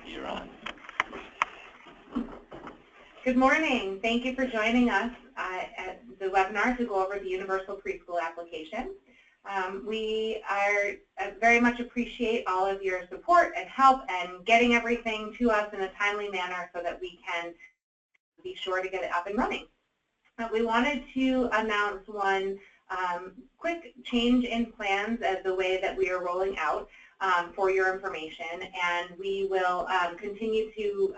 You're on. Good morning. Thank you for joining us at the webinar to go over the Universal Preschool application. We very much appreciate all of your support and help and getting everything to us in a timely manner so that we can be sure to get it up and running. We wanted to announce one quick change in plans as the way that we are rolling out for your information, and we will continue to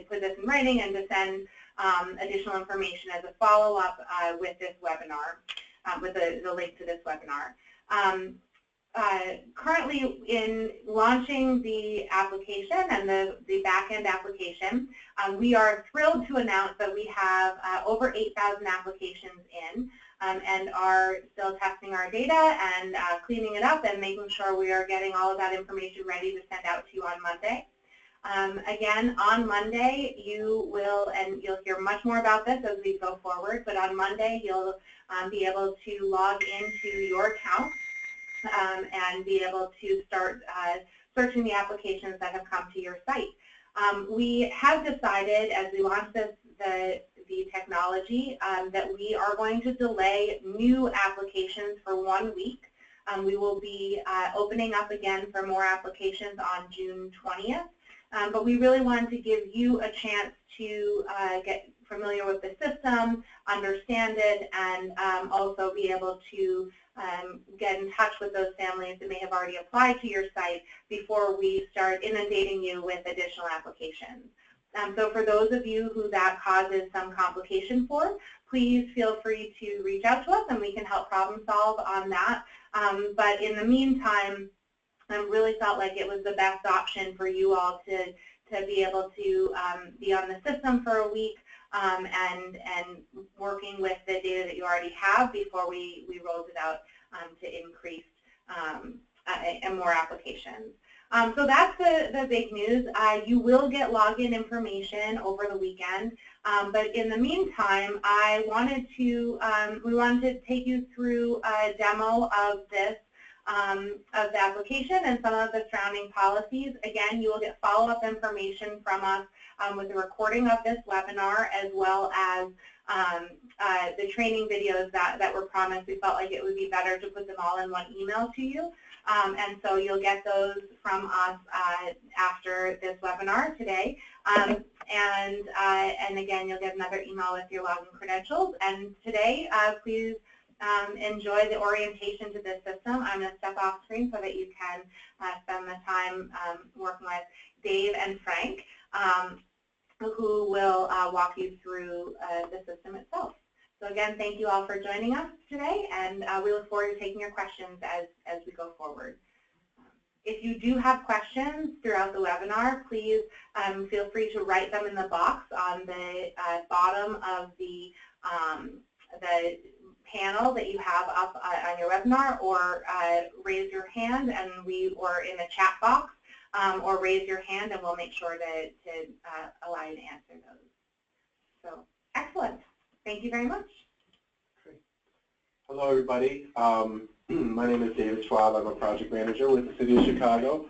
put this in writing and to send additional information as a follow-up with this webinar, with the link to this webinar. Currently, in launching the application and the back-end application, we are thrilled to announce that we have over 8,000 applications in and are still testing our data and cleaning it up and making sure we are getting all of that information ready to send out to you on Monday. Again, on Monday, you'll hear much more about this as we go forward, but on Monday, you'll be able to log into your account and be able to start searching the applications that have come to your site. We have decided, as we launch the technology, that we are going to delay new applications for 1 week. We will be opening up again for more applications on June 20th, but we really wanted to give you a chance to get familiar with the system, understand it, and also be able to get in touch with those families that may have already applied to your site before we start inundating you with additional applications. So for those of you who that causes some complication for, please feel free to reach out to us and we can help problem solve on that. But in the meantime, I really felt like it was the best option for you all to be able to be on the system for a week and working with the data that you already have before we rolled it out to increase and more applications. So that's the big news. You will get login information over the weekend, but in the meantime, we wanted to take you through a demo of this, of the application and some of the surrounding policies. Again, you will get follow-up information from us with a recording of this webinar, as well as the training videos that were promised. We felt like it would be better to put them all in one email to you. And so you'll get those from us after this webinar today. And again, you'll get another email with your login credentials. And today, please enjoy the orientation to this system. I'm going to step off screen so that you can spend the time working with Dave and Frank, who will walk you through the system itself. So again, thank you all for joining us today, and we look forward to taking your questions as we go forward. If you do have questions throughout the webinar, please feel free to write them in the box on the bottom of the panel that you have up on your webinar, or raise your hand or in the chat box, or raise your hand and we'll make sure to allow you to answer those. So, excellent. Thank you very much. Hello, everybody. My name is David Schwab. I'm a project manager with the City of Chicago.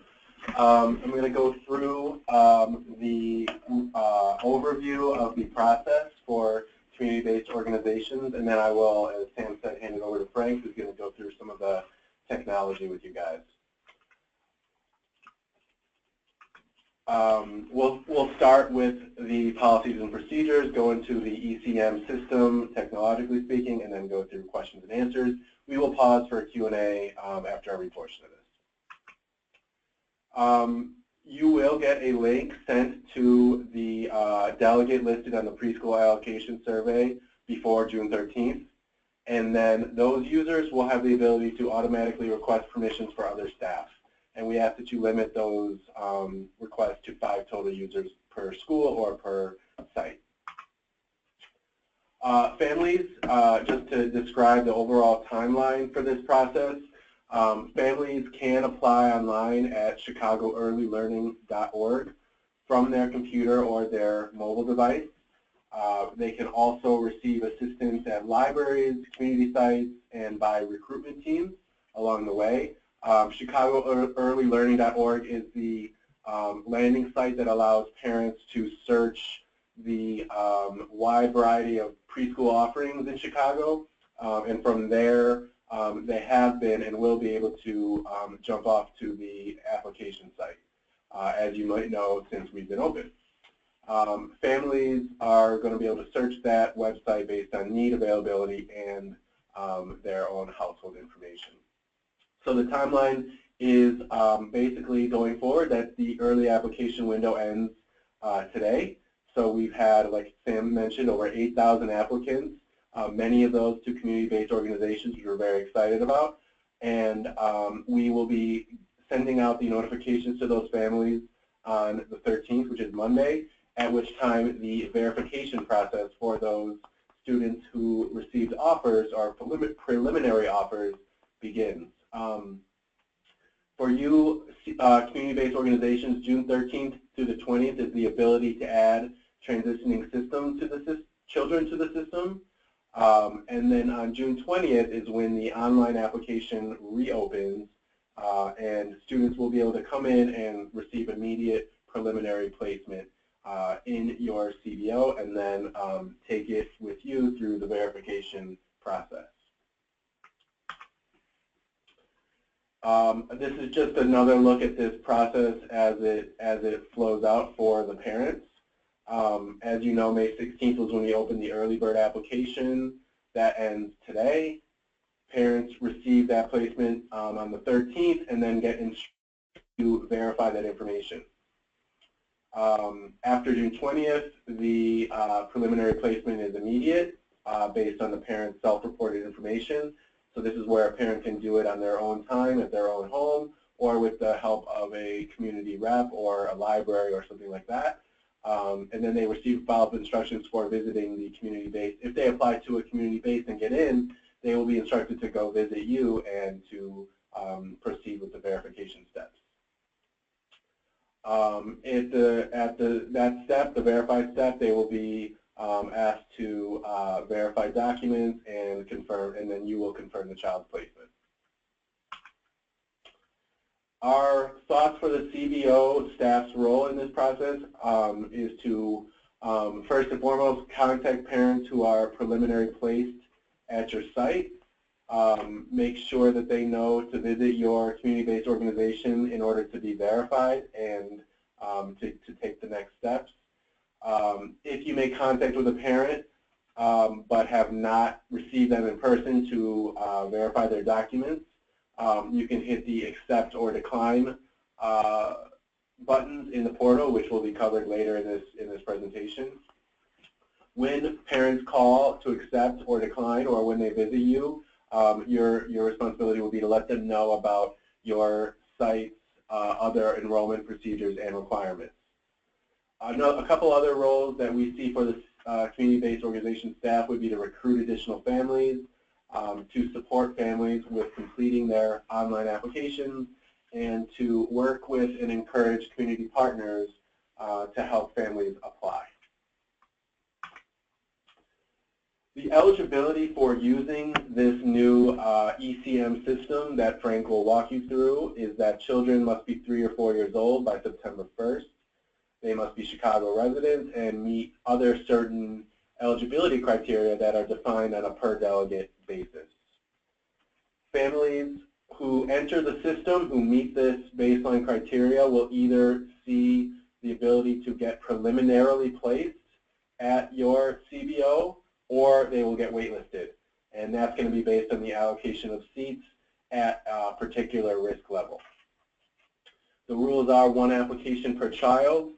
I'm going to go through the overview of the process for community-based organizations, and then I will, as Sam said, hand it over to Frank, who's going to go through some of the technology with you guys. We'll start with the policies and procedures, go into the ECM system, technologically speaking, and then go through questions and answers. We will pause for a Q&A after every portion of this. You will get a link sent to the delegate listed on the preschool allocation survey before June 13th. And then those users will have the ability to automatically request permissions for other staff. And we ask that you limit those requests to 5 total users per school or per site. Families, just to describe the overall timeline for this process, families can apply online at chicagoearlylearning.org from their computer or their mobile device. They can also receive assistance at libraries, community sites, and by recruitment teams along the way. Chicagoearlylearning.org is the landing site that allows parents to search the wide variety of preschool offerings in Chicago, and from there they have been and will be able to jump off to the application site, as you might know since we've been open. Families are going to be able to search that website based on need, availability, and their own household information. So the timeline is basically going forward that the early application window ends today. So we've had, like Sam mentioned, over 8,000 applicants, many of those to community-based organizations, which we're very excited about. And we will be sending out the notifications to those families on the 13th, which is Monday, at which time the verification process for those students who received offers or preliminary offers begins. For you community-based organizations, June 13th through the 20th is the ability to add transitioning systems to the children to the system. And then on June 20th is when the online application reopens, and students will be able to come in and receive immediate preliminary placement in your CBO, and then take it with you through the verification process. This is just another look at this process as it flows out for the parents. As you know, May 16th was when we opened the early bird application. That ends today. Parents receive that placement on the 13th and then get instructed to verify that information. After June 20th, the preliminary placement is immediate based on the parent's self-reported information. So this is where a parent can do it on their own time at their own home or with the help of a community rep or a library or something like that. And then they receive follow-up instructions for visiting the community-based. If they apply to a community-based and get in, they will be instructed to go visit you and to proceed with the verification steps. That step, the verified step, they will be asked to verify documents and confirm, and then you will confirm the child's placement. Our thoughts for the CBO staff's role in this process is to, first and foremost, contact parents who are preliminary placed at your site. Make sure that they know to visit your community-based organization in order to be verified and to take the next steps. If you make contact with a parent but have not received them in person to verify their documents, you can hit the accept or decline buttons in the portal, which will be covered later in this presentation. When parents call to accept or decline, or when they visit you, your responsibility will be to let them know about your site's other enrollment procedures and requirements. A couple other roles that we see for this community-based organization staff would be to recruit additional families, to support families with completing their online applications, and to work with and encourage community partners to help families apply. The eligibility for using this new ECM system that Frank will walk you through is that children must be 3 or 4 years old by September 1st. They must be Chicago residents and meet other certain eligibility criteria that are defined on a per delegate basis. Families who enter the system who meet this baseline criteria will either see the ability to get preliminarily placed at your CBO, or they will get waitlisted. And that's going to be based on the allocation of seats at a particular risk level. The rules are 1 application per child,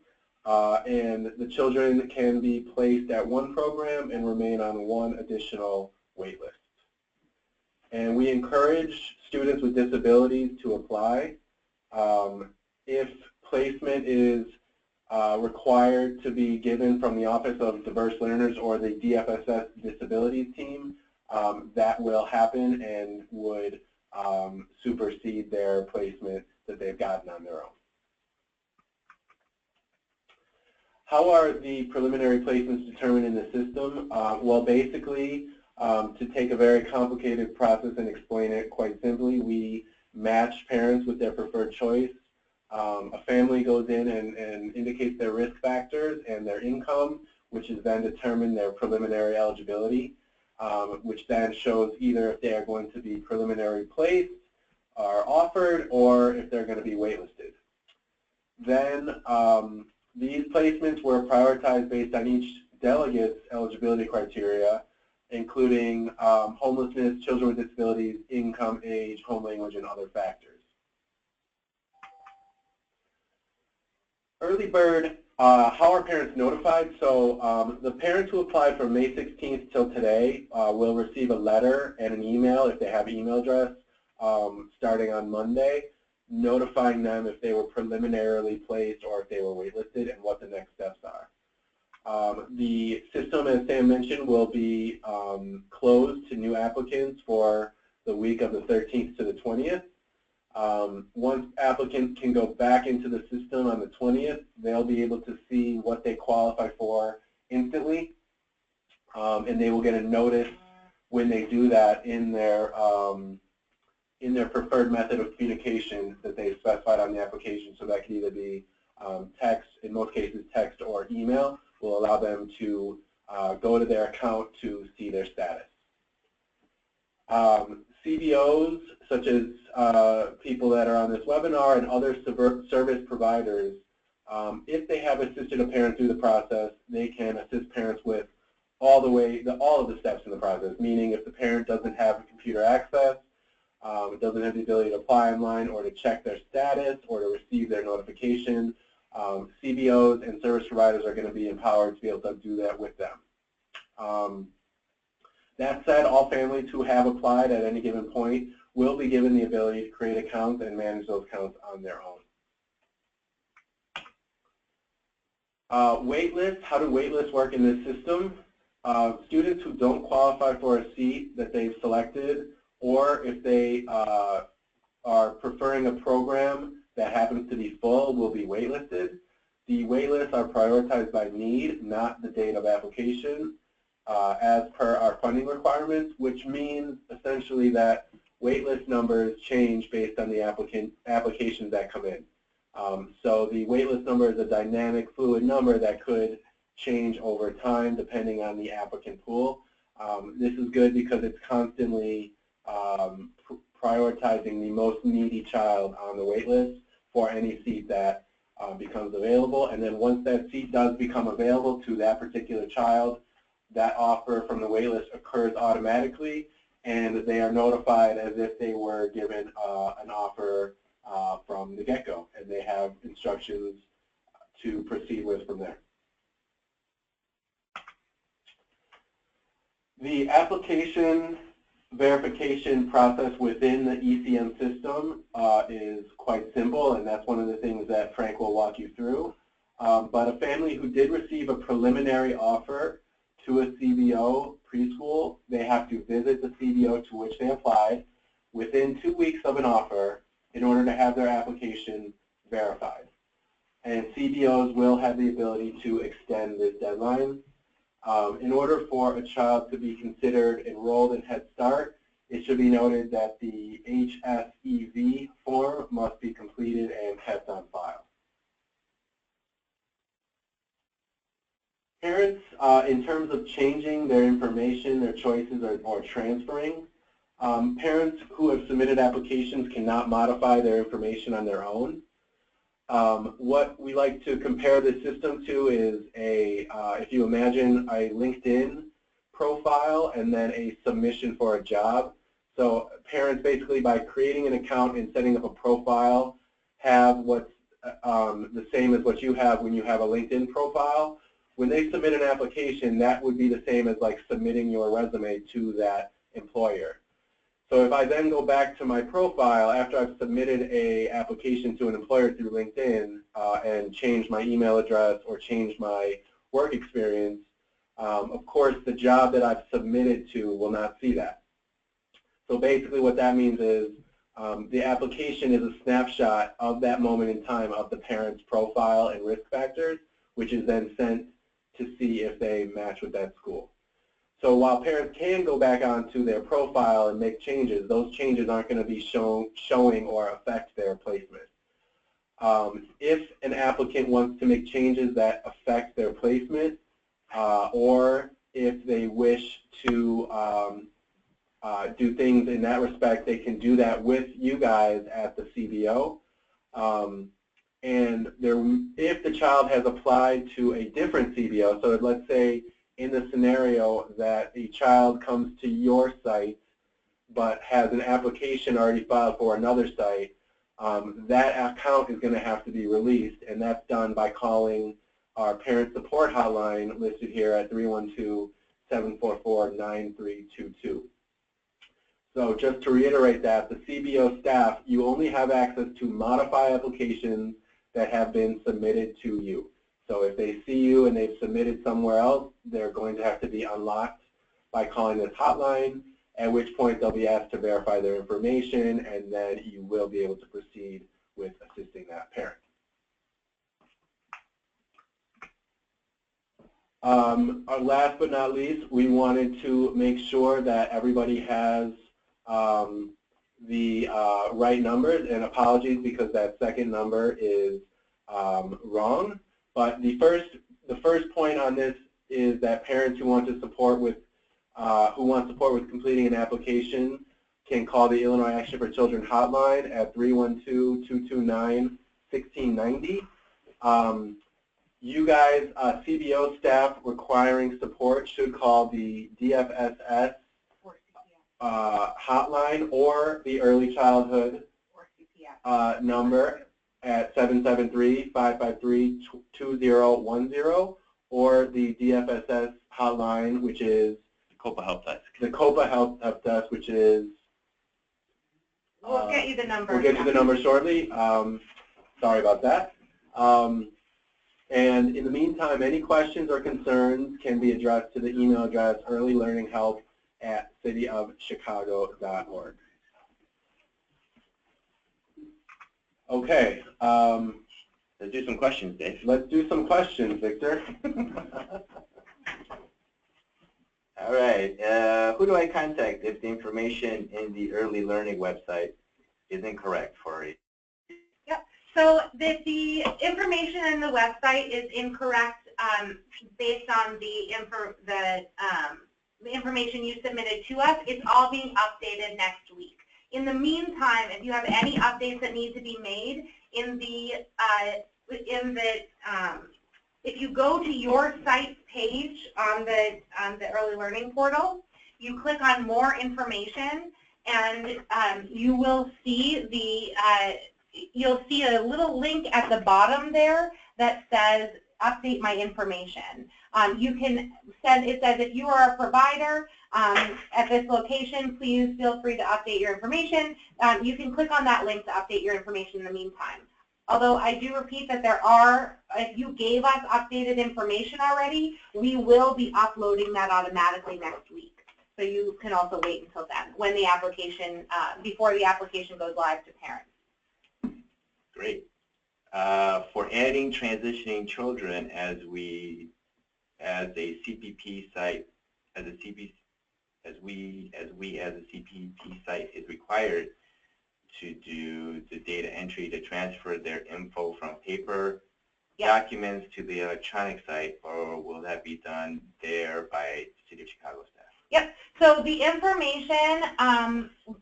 and the children can be placed at 1 program and remain on 1 additional waitlist. And we encourage students with disabilities to apply. If placement is required to be given from the Office of Diverse Learners or the DFSS Disabilities team, that will happen and would supersede their placement that they've gotten on their own. How are the preliminary placements determined in the system? Well, basically, to take a very complicated process and explain it quite simply, we match parents with their preferred choice A family goes in and indicates their risk factors and their income, which is then determined their preliminary eligibility, which then shows either if they are going to be preliminary placed or offered, or if they're going to be waitlisted. Then these placements were prioritized based on each delegate's eligibility criteria, including homelessness, children with disabilities, income, age, home language, and other factors. Early bird, how are parents notified? So the parents who applied from May 16th till today will receive a letter and an email if they have an email address starting on Monday, notifying them if they were preliminarily placed or if they were waitlisted and what the next steps are. The system, as Sam mentioned, will be closed to new applicants for the week of the 13th to the 20th. Once applicants can go back into the system on the 20th, they'll be able to see what they qualify for instantly, and they will get a notice when they do that in their preferred method of communication that they specified on the application. So that can either be text, in most cases text or email, will allow them to go to their account to see their status. CBOs, such as people that are on this webinar and other service providers, if they have assisted a parent through the process, they can assist parents with all of the steps in the process, meaning if the parent doesn't have computer access, doesn't have the ability to apply online or to check their status or to receive their notification, CBOs and service providers are going to be empowered to be able to do that with them. That said, all families who have applied at any given point will be given the ability to create accounts and manage those accounts on their own. Waitlists, how do waitlists work in this system? Students who don't qualify for a seat that they've selected, or if they are preferring a program that happens to be full, will be waitlisted. The waitlists are prioritized by need, not the date of application, as per our funding requirements, which means essentially that waitlist numbers change based on the applications that come in. So the waitlist number is a dynamic, fluid number that could change over time depending on the applicant pool. This is good because it's constantly prioritizing the most needy child on the waitlist for any seat that becomes available. And then once that seat does become available to that particular child, that offer from the waitlist occurs automatically, and they are notified as if they were given an offer from the get-go, and they have instructions to proceed with from there. The application verification process within the ECM system is quite simple, and that's one of the things that Frank will walk you through. But a family who did receive a preliminary offer to a CBO preschool, they have to visit the CBO to which they applied within 2 weeks of an offer in order to have their application verified. And CBOs will have the ability to extend this deadline. In order for a child to be considered enrolled in Head Start, it should be noted that the HSEV form must be completed and kept on file. Parents, in terms of changing their information, their choices, or transferring, parents who have submitted applications cannot modify their information on their own. What we like to compare this system to is if you imagine a LinkedIn profile and then a submission for a job. So parents basically, by creating an account and setting up a profile, have what's the same as what you have when you have a LinkedIn profile. When they submit an application, that would be the same as like submitting your resume to that employer. So if I then go back to my profile after I've submitted an application to an employer through LinkedIn and changed my email address or changed my work experience, of course the job that I've submitted to will not see that. So basically what that means is the application is a snapshot of that moment in time of the parent's profile and risk factors, which is then sent to see if they match with that school. So while parents can go back onto their profile and make changes, those changes aren't going to be showing or affect their placement. If an applicant wants to make changes that affect their placement, or if they wish to do things in that respect, they can do that with you guys at the CBO. And if the child has applied to a different CBO, so let's say in the scenario that a child comes to your site but has an application already filed for another site, that account is going to have to be released, and that's done by calling our parent support hotline listed here at 312-744-9322. So just to reiterate that, the CBO staff, you only have access to modify applications that have been submitted to you. So if they see you and they've submitted somewhere else, they're going to have to be unlocked by calling this hotline, at which point they'll be asked to verify their information, and then you will be able to proceed with assisting that parent. Last but not least, we wanted to make sure that everybody has the right numbers, and apologies because that second number is wrong. But the first point on this is that parents who want support with completing an application can call the Illinois Action for Children hotline at 312-229-1690. You guys, CBO staff requiring support should call the DFSS hotline or the early childhood number at 773-553-2010, or the DFSS hotline, which is COPA Help Desk. The COPA Help Desk, which is... We'll get you the number. We'll get you the number shortly. Sorry about that. And in the meantime, any questions or concerns can be addressed to the email address earlylearninghelp@cityofchicago.org. Okay. Let's do some questions, Dave. Let's do some questions, Victor. All right. Who do I contact if the information in the early learning website is incorrect for it? Yep. So the information in the website is incorrect based on the information you submitted to us. It's all being updated next week. In the meantime, if you have any updates that need to be made if you go to your site's page on the early learning portal, you click on more information, and you will see you'll see a little link at the bottom there that says update my information. You can send, it says if you are a provider at this location, please feel free to update your information. You can click on that link to update your information in the meantime. Although I do repeat that if you gave us updated information already, we will be uploading that automatically next week. So you can also wait until then, when the application, before the application goes live to parents. Great. For adding transitioning children as a CPP site, as a CPP site is required to do the data entry to transfer their info from paper documents to the electronic site, or will that be done there by City of Chicago staff? Yep. So the information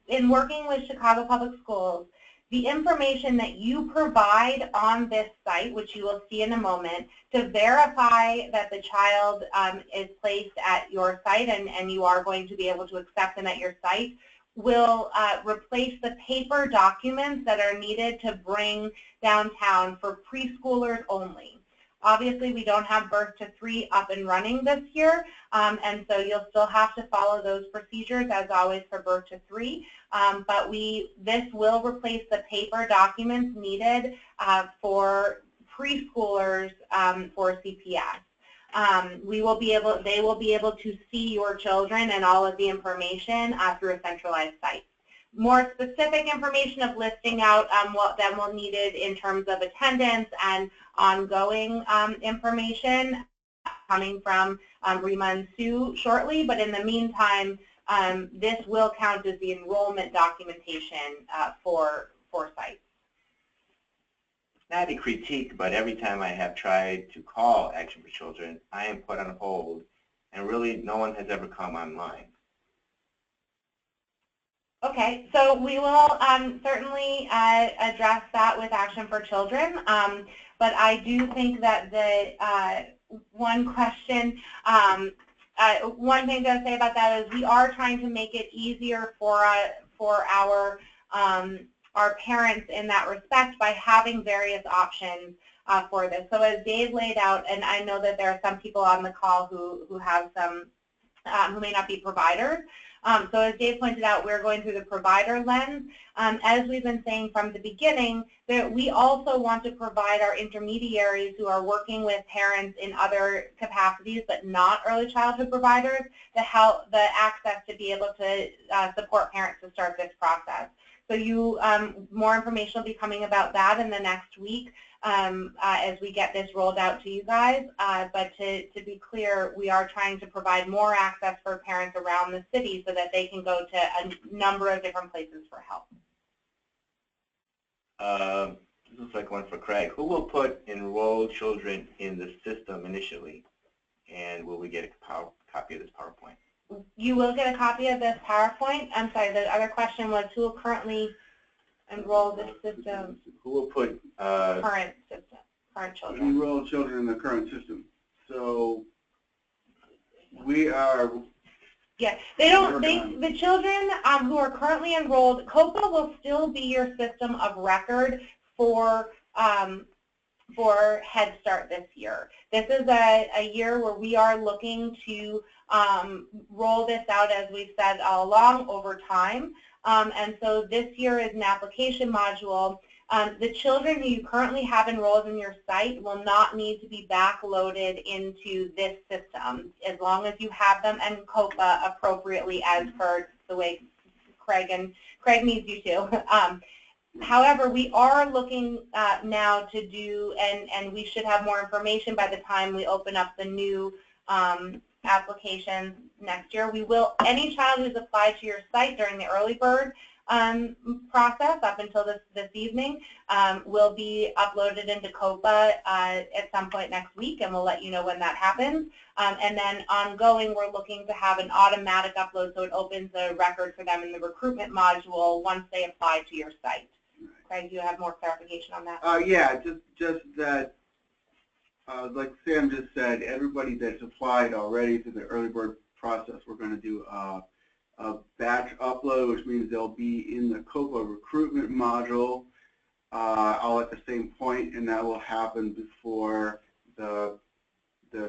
in working with Chicago Public Schools, the information that you provide on this site, which you will see in a moment, to verify that the child is placed at your site and you are going to be able to accept them at your site, will replace the paper documents that are needed to bring downtown for preschoolers only. Obviously, we don't have birth to 3 up and running this year, and so you'll still have to follow those procedures as always for birth to 3. But this will replace the paper documents needed for preschoolers for CPS. They will be able to see your children and all of the information through a centralized site. More specific information of listing out what then will needed in terms of attendance and ongoing information coming from Rima and Sue shortly, but in the meantime, this will count as the enrollment documentation for sites. not a critique, but every time I have tried to call Action for Children, I am put on hold, and really no one has ever come online. Okay, so we will certainly address that with Action for Children, but I do think that the one question, one thing to say about that is we are trying to make it easier for our parents in that respect by having various options for this. So as Dave laid out, and I know that there are some people on the call who have some, who may not be providers. So as Dave pointed out, we're going through the provider lens. As we've been saying from the beginning, that we also want to provide our intermediaries who are working with parents in other capacities but not early childhood providers the access to be able to support parents to start this process. So more information will be coming about that in the next week as we get this rolled out to you guys. But to be clear, we are trying to provide more access for parents around the city so that they can go to a number of different places for help. This looks like one for Craig. Who will put enrolled children in the system initially? And will we get a copy of this PowerPoint? You will get a copy of this PowerPoint. I'm sorry, the other question was who will currently enroll this system? Who will put current children? Enroll children in the current system. So we are. Yeah, the children who are currently enrolled, COPA will still be your system of record for Head Start this year. This is a year where we are looking to roll this out, as we've said all along, over time. And so this year is an application module. The children who you currently have enrolled in your site will not need to be backloaded into this system as long as you have them and COPA appropriately as per the way Craig needs you to. However, we are looking now to do, and we should have more information by the time we open up the new applications next year. We will, any child who's applied to your site during the early bird process up until this evening will be uploaded into COPA at some point next week, and we'll let you know when that happens. And then ongoing, we're looking to have an automatic upload, so it opens a record for them in the recruitment module once they apply to your site. Craig, do you have more clarification on that? Yeah, just that, like Sam just said, everybody that's applied already to the early bird process, we're going to do a batch upload, which means they'll be in the COPA recruitment module all at the same point, and that will happen before the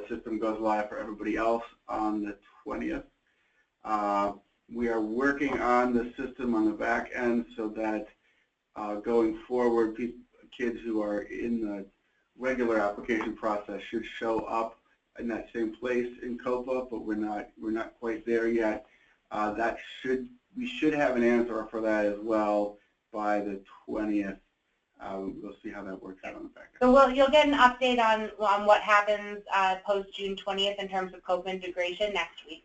system goes live for everybody else on the 20th. We are working on the system on the back end so that going forward, kids who are in the regular application process should show up in that same place in COPA, but we're not quite there yet. We should have an answer for that as well by the 20th. We'll see how that works out on the back end. So you'll get an update on what happens post June 20th in terms of COPA integration next week.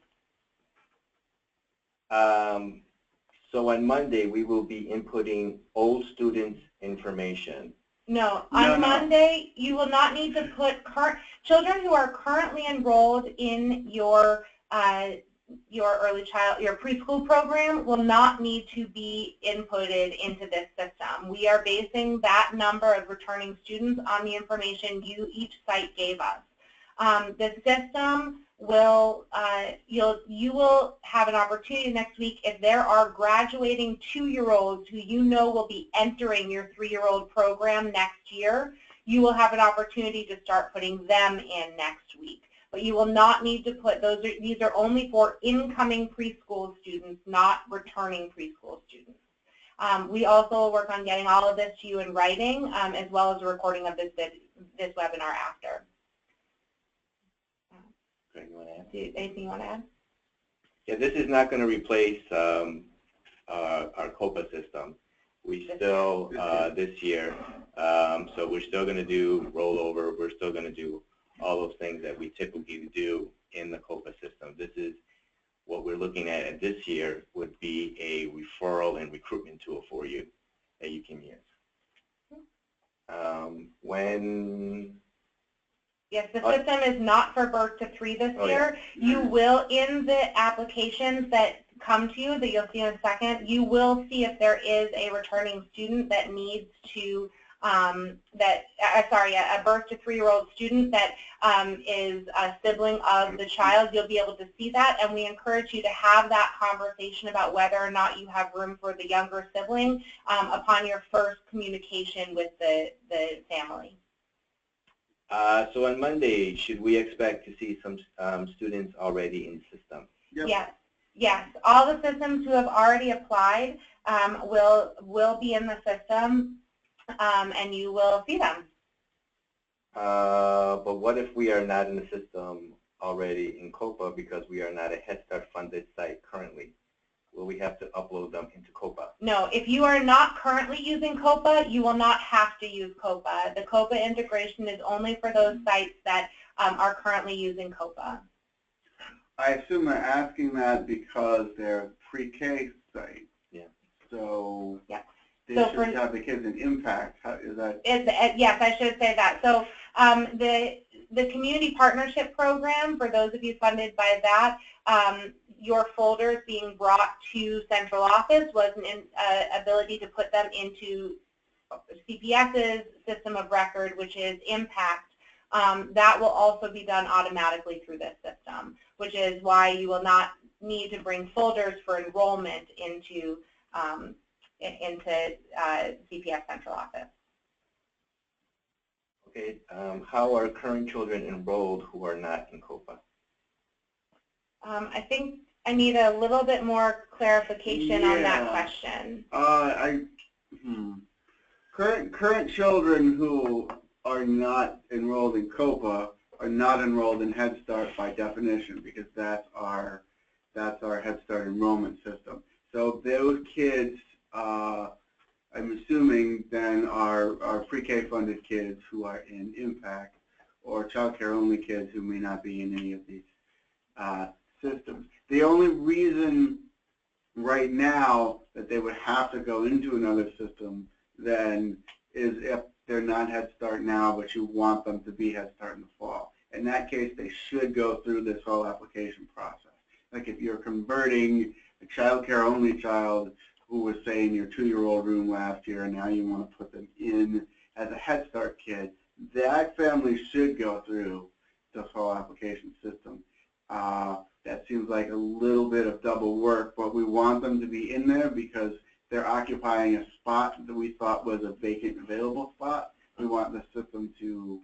So on Monday, we will be inputting old students' information. No, on Monday, you will not need to put children who are currently enrolled in your preschool program will not need to be inputted into this system. We are basing that number of returning students on the information each site gave us. The system will, you will have an opportunity next week if there are graduating 2-year-olds who you know will be entering your 3-year-old program next year, you will have an opportunity to start putting them in next week. But you will not need to put these are only for incoming preschool students, not returning preschool students. We also will work on getting all of this to you in writing, as well as a recording of this webinar after. Craig, you want to add? Anything you want to add? Yeah, this is not going to replace our COPA system. We still, this year, so we're still going to do rollover. We're still going to do all those things that we typically do in the COPA system. This is what we're looking at this year would be a referral and recruitment tool for you that you can use. when? Yes, the system is not for birth to 3 this year. Yeah. You will, in the applications that come to you, that you'll see in a second, you will see if there is a returning student that needs to, a birth to 3-year-old student that is a sibling of the child. You'll be able to see that, and we encourage you to have that conversation about whether or not you have room for the younger sibling upon your first communication with the family. So on Monday, should we expect to see some students already in the system? Yep. Yes. Yes, all the systems who have already applied will be in the system, and you will see them. But what if we are not in the system already in COPA because we are not a Head Start funded site currently? Will we have to upload them into COPA? No, if you are not currently using COPA, you will not have to use COPA. The COPA integration is only for those sites that are currently using COPA. I assume they're asking that because they're pre-K site. Yeah. So yeah. They so should have the kids in impact. How is that? Yes, I should say that. So the community partnership program, for those of you funded by that, your folders being brought to central office was an ability to put them into CPS's system of record, which is impact. That will also be done automatically through this system, which is why you will not need to bring folders for enrollment into CPS central office. Okay, how are current children enrolled who are not in COPA? I think I need a little bit more clarification on that question. Current children who are not enrolled in COPA are not enrolled in Head Start by definition, because that's our Head Start enrollment system. So those kids, I'm assuming then are pre-K funded kids who are in impact, or child care only kids who may not be in any of these systems. The only reason right now that they would have to go into another system then is if they're not Head Start now, but you want them to be Head Start in the fall. In that case, they should go through this whole application process. Like if you're converting a child care only child who was, say, in your 2-year-old room last year, and now you want to put them in as a Head Start kid, that family should go through this whole application system. That seems like a little bit of double work, but we want them to be in there because they're occupying a spot that we thought was a vacant available spot. We want the system to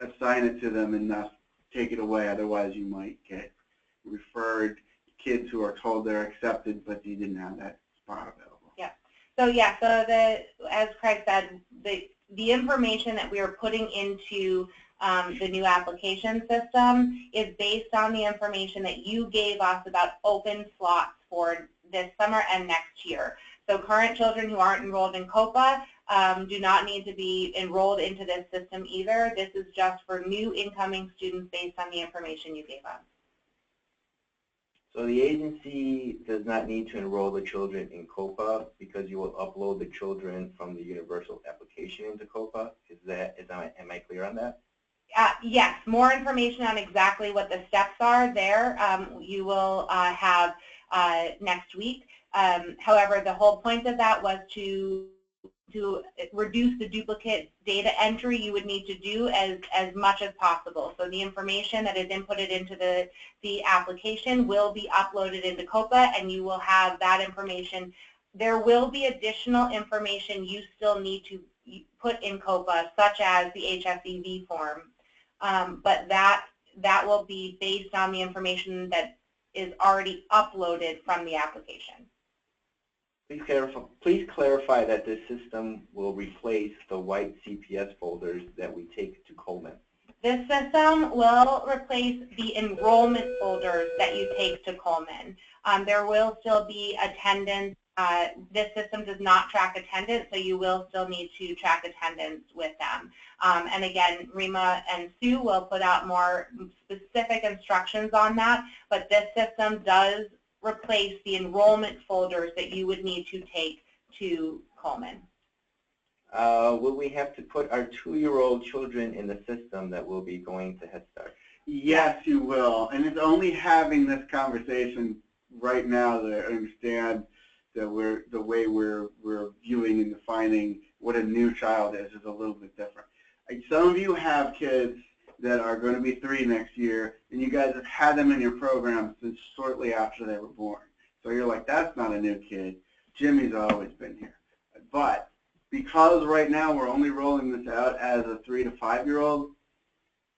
assign it to them and not take it away, otherwise you might get referred kids who are told they're accepted, but you didn't have that spot available. Yeah. So as Craig said, the information that we are putting into the new application system is based on the information that you gave us about open slots for this summer and next year. So current children who aren't enrolled in COPA do not need to be enrolled into this system either. This is just for new incoming students based on the information you gave us. So the agency does not need to enroll the children in COPA because you will upload the children from the universal application into COPA. Am I clear on that? Yes, more information on exactly what the steps are there you will have next week. However, the whole point of that was to reduce the duplicate data entry you would need to do as much as possible. So the information that is inputted into the application will be uploaded into COPA, and you will have that information. There will be additional information you still need to put in COPA, such as the HSEV form, but that will be based on the information that is already uploaded from the application. Please clarify that this system will replace the white CPS folders that we take to Coleman. This system will replace the enrollment folders that you take to Coleman. There will still be attendance. This system does not track attendance, so you will still need to track attendance with them. And again, Rima and Sue will put out more specific instructions on that, but this system does replace the enrollment folders that you would need to take to Coleman. Will we have to put our 2-year-old children in the system that will be going to Head Start? Yes, you will. And it's only having this conversation right now that I understand that the way we're viewing and defining what a new child is a little bit different. Some of you have kids that are going to be 3 next year, and you guys have had them in your program since shortly after they were born. So you're like, that's not a new kid. Jimmy's always been here. But because right now we're only rolling this out as a 3 to 5-year-old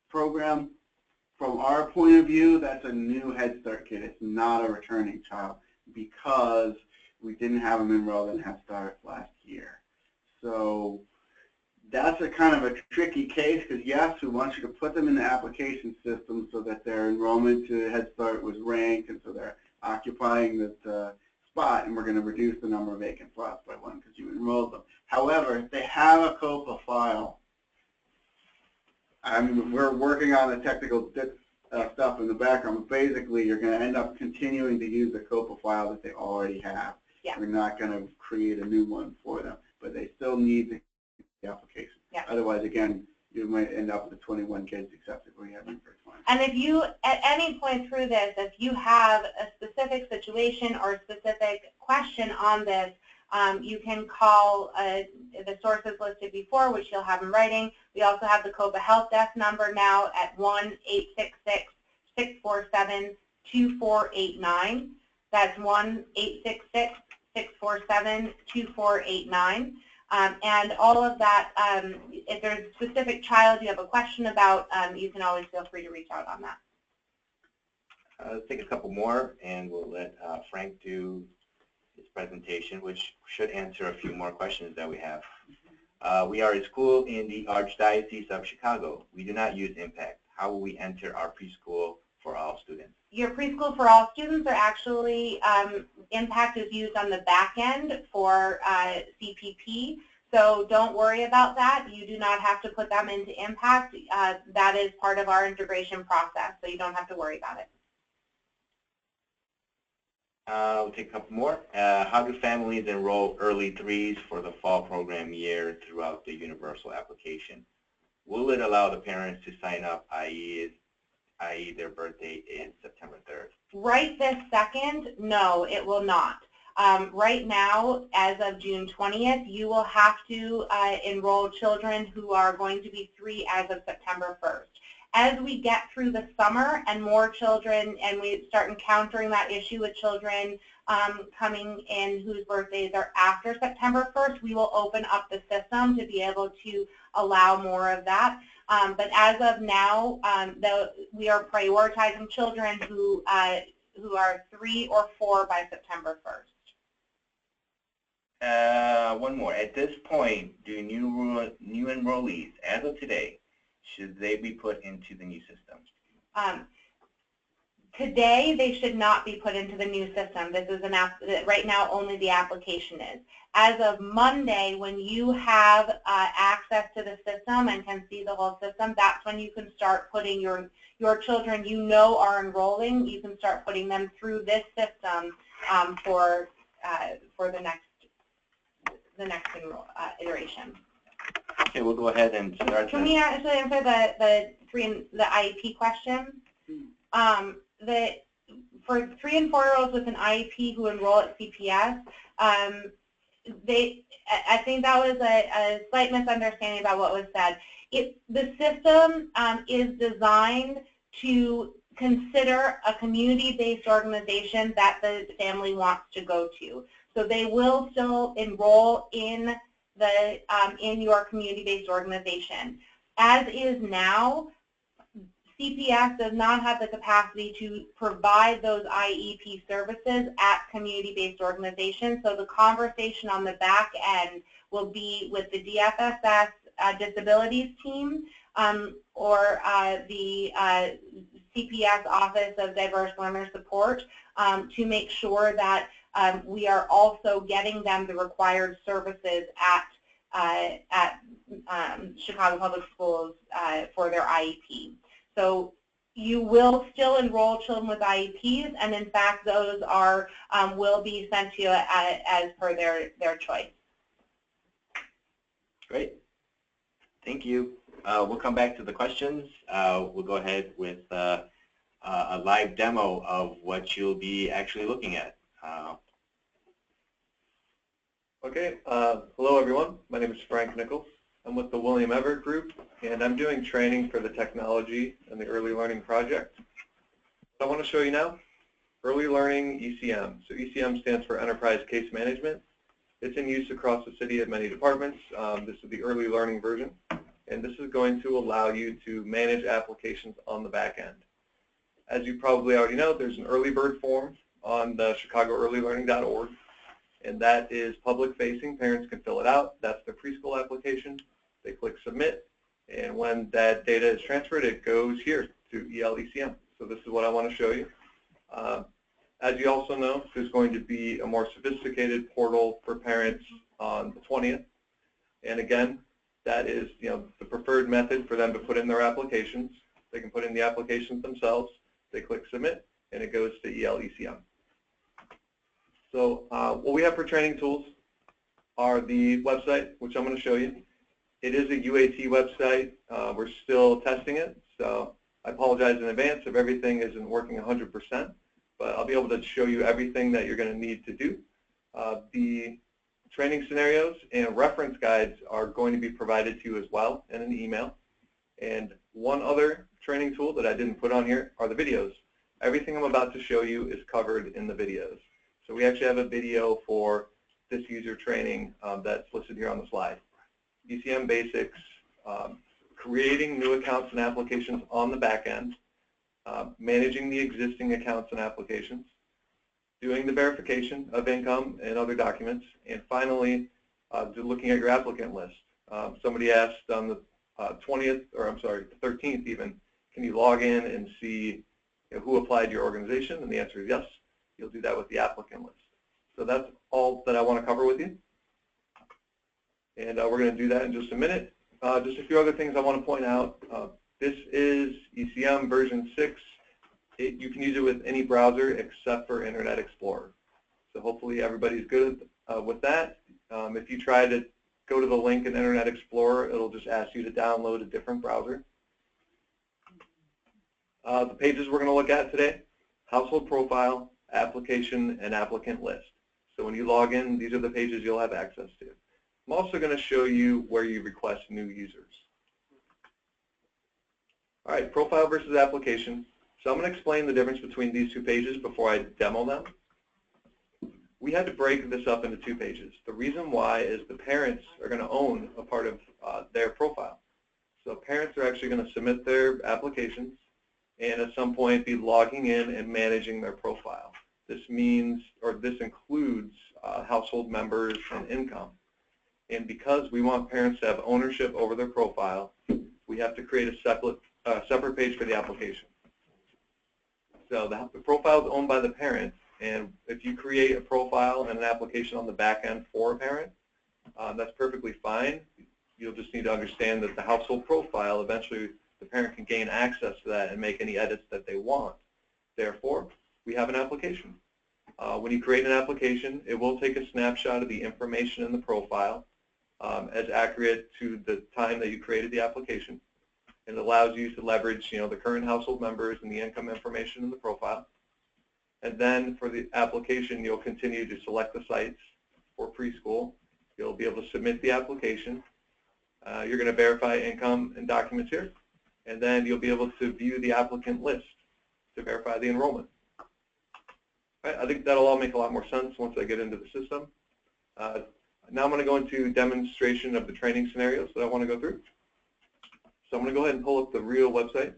program, from our point of view, that's a new Head Start kid. It's not a returning child because we didn't have them enrolled in Head Start last year. So that's a kind of a tricky case because, yes, we want you to put them in the application system so that their enrollment to Head Start was ranked and so they're occupying the spot, and we're going to reduce the number of vacant slots by 1 because you enrolled them. However, if they have a COPA file, we're working on the technical stuff in the background, but basically you're going to end up continuing to use the COPA file that they already have. Yeah. We're not going to create a new one for them, but they still need the application. Yeah. Otherwise, again, you might end up with 21 kids accepted where you have for 20. And if you, at any point through this, if you have a specific situation or a specific question on this, you can call the sources listed before, which you'll have in writing. We also have the COPA Help Desk number now at 1-866-647-2489. That's 1-866-647-2489. And all of that, if there's a specific child you have a question about, you can always feel free to reach out on that. Let's take a couple more, and we'll let Frank do his presentation, which should answer a few more questions that we have. We are a school in the Archdiocese of Chicago. We do not use Impact. How will we enter our preschool for all students? Your preschool for all students are actually, Impact is used on the back end for CPP, so don't worry about that. You do not have to put them into Impact. That is part of our integration process, so you don't have to worry about it. We'll take a couple more. How do families enroll early 3s for the fall program year throughout the universal application? Will it allow the parents to sign up, i.e. their birthday is September 3rd? Right this second, no, it will not. Right now, as of June 20th, you will have to enroll children who are going to be 3 as of September 1st. As we get through the summer and more children, and we start encountering that issue with children coming in whose birthdays are after September 1st, we will open up the system to be able to allow more of that. But as of now, we are prioritizing children who are 3 or 4 by September 1st. One more. At this point, do new enrollees, as of today, should they be put into the new system? Today, they should not be put into the new system. This is an app that right now only the application is. As of Monday, when you have access to the system and can see the whole system, that's when you can start putting your children you know are enrolling. You can start putting them through this system for the next iteration. Okay, we'll go ahead and start. Can we actually answer the IEP question? For 3 and 4-year-olds with an IEP who enroll at CPS, I think that was a slight misunderstanding about what was said. The system is designed to consider a community-based organization that the family wants to go to. So they will still enroll in your community-based organization. As is now, CPS does not have the capacity to provide those IEP services at community-based organizations, so the conversation on the back end will be with the DFSS disabilities team or the CPS Office of Diverse Learner Support to make sure that we are also getting them the required services at Chicago Public Schools for their IEP. So you will still enroll children with IEPs, and in fact, those are will be sent to you as per their choice. Great. Thank you. We'll come back to the questions. We'll go ahead with a live demo of what you'll be actually looking at. Okay. Hello, everyone. My name is Frank Nichols. I'm with the William Everett Group, and I'm doing training for the technology and the early learning project. What I want to show you now, early learning ECM. So ECM stands for Enterprise Case Management. It's in use across the city at many departments. This is the early learning version, and this is going to allow you to manage applications on the back end. As you probably already know, there's an early bird form on the chicagoearlylearning.org, and that is public facing. Parents can fill it out. That's the preschool application. They click submit, and when that data is transferred, it goes here to ELECM. So this is what I want to show you. As you also know, there's going to be a more sophisticated portal for parents on the 20th. And again, that is the preferred method for them to put in their applications. They can put in the applications themselves. They click submit, and it goes to ELECM. So what we have for training tools are the website, which I'm going to show you. It is a UAT website. We're still testing it, so I apologize in advance if everything isn't working 100%, but I'll be able to show you everything that you're going to need to do. The training scenarios and reference guides are going to be provided to you as well in an email. And one other training tool that I didn't put on here are the videos. Everything I'm about to show you is covered in the videos. So we actually have a video for this user training that's listed here on the slide. ECM basics, creating new accounts and applications on the back end, managing the existing accounts and applications, doing the verification of income and other documents, and finally, looking at your applicant list. Somebody asked on the 20th, or I'm sorry, the 13th even, can you log in and see who applied to your organization? And the answer is yes. You'll do that with the applicant list. So that's all that I want to cover with you. And we're going to do that in just a minute. Just a few other things I want to point out. This is ECM version 6. You can use it with any browser except for Internet Explorer. So hopefully everybody's good with that. If you try to go to the link in Internet Explorer, it'll just ask you to download a different browser. The pages we're going to look at today: household profile, application, and applicant list. So when you log in, these are the pages you'll have access to. I'm also going to show you where you request new users. All right, profile versus application. So I'm going to explain the difference between these two pages before I demo them. We had to break this up into two pages. The reason why is the parents are going to own a part of their profile. So parents are actually going to submit their applications and at some point be logging in and managing their profile. This means, or this includes household members and income. And because we want parents to have ownership over their profile, we have to create a separate page for the application. So the profile is owned by the parent, and if you create a profile and an application on the back end for a parent, that's perfectly fine. You'll just need to understand that the household profile, eventually the parent can gain access to that and make any edits that they want. Therefore, we have an application. When you create an application, it will take a snapshot of the information in the profile as accurate to the time that you created the application. It allows you to leverage, the current household members and the income information in the profile. And then for the application, you'll continue to select the sites for preschool. You'll be able to submit the application. You're going to verify income and documents here. And then you'll be able to view the applicant list to verify the enrollment. Right, I think that'll all make a lot more sense once I get into the system. Now I'm going to go into demonstration of the training scenarios that I want to go through. So I'm going to go ahead and pull up the real website.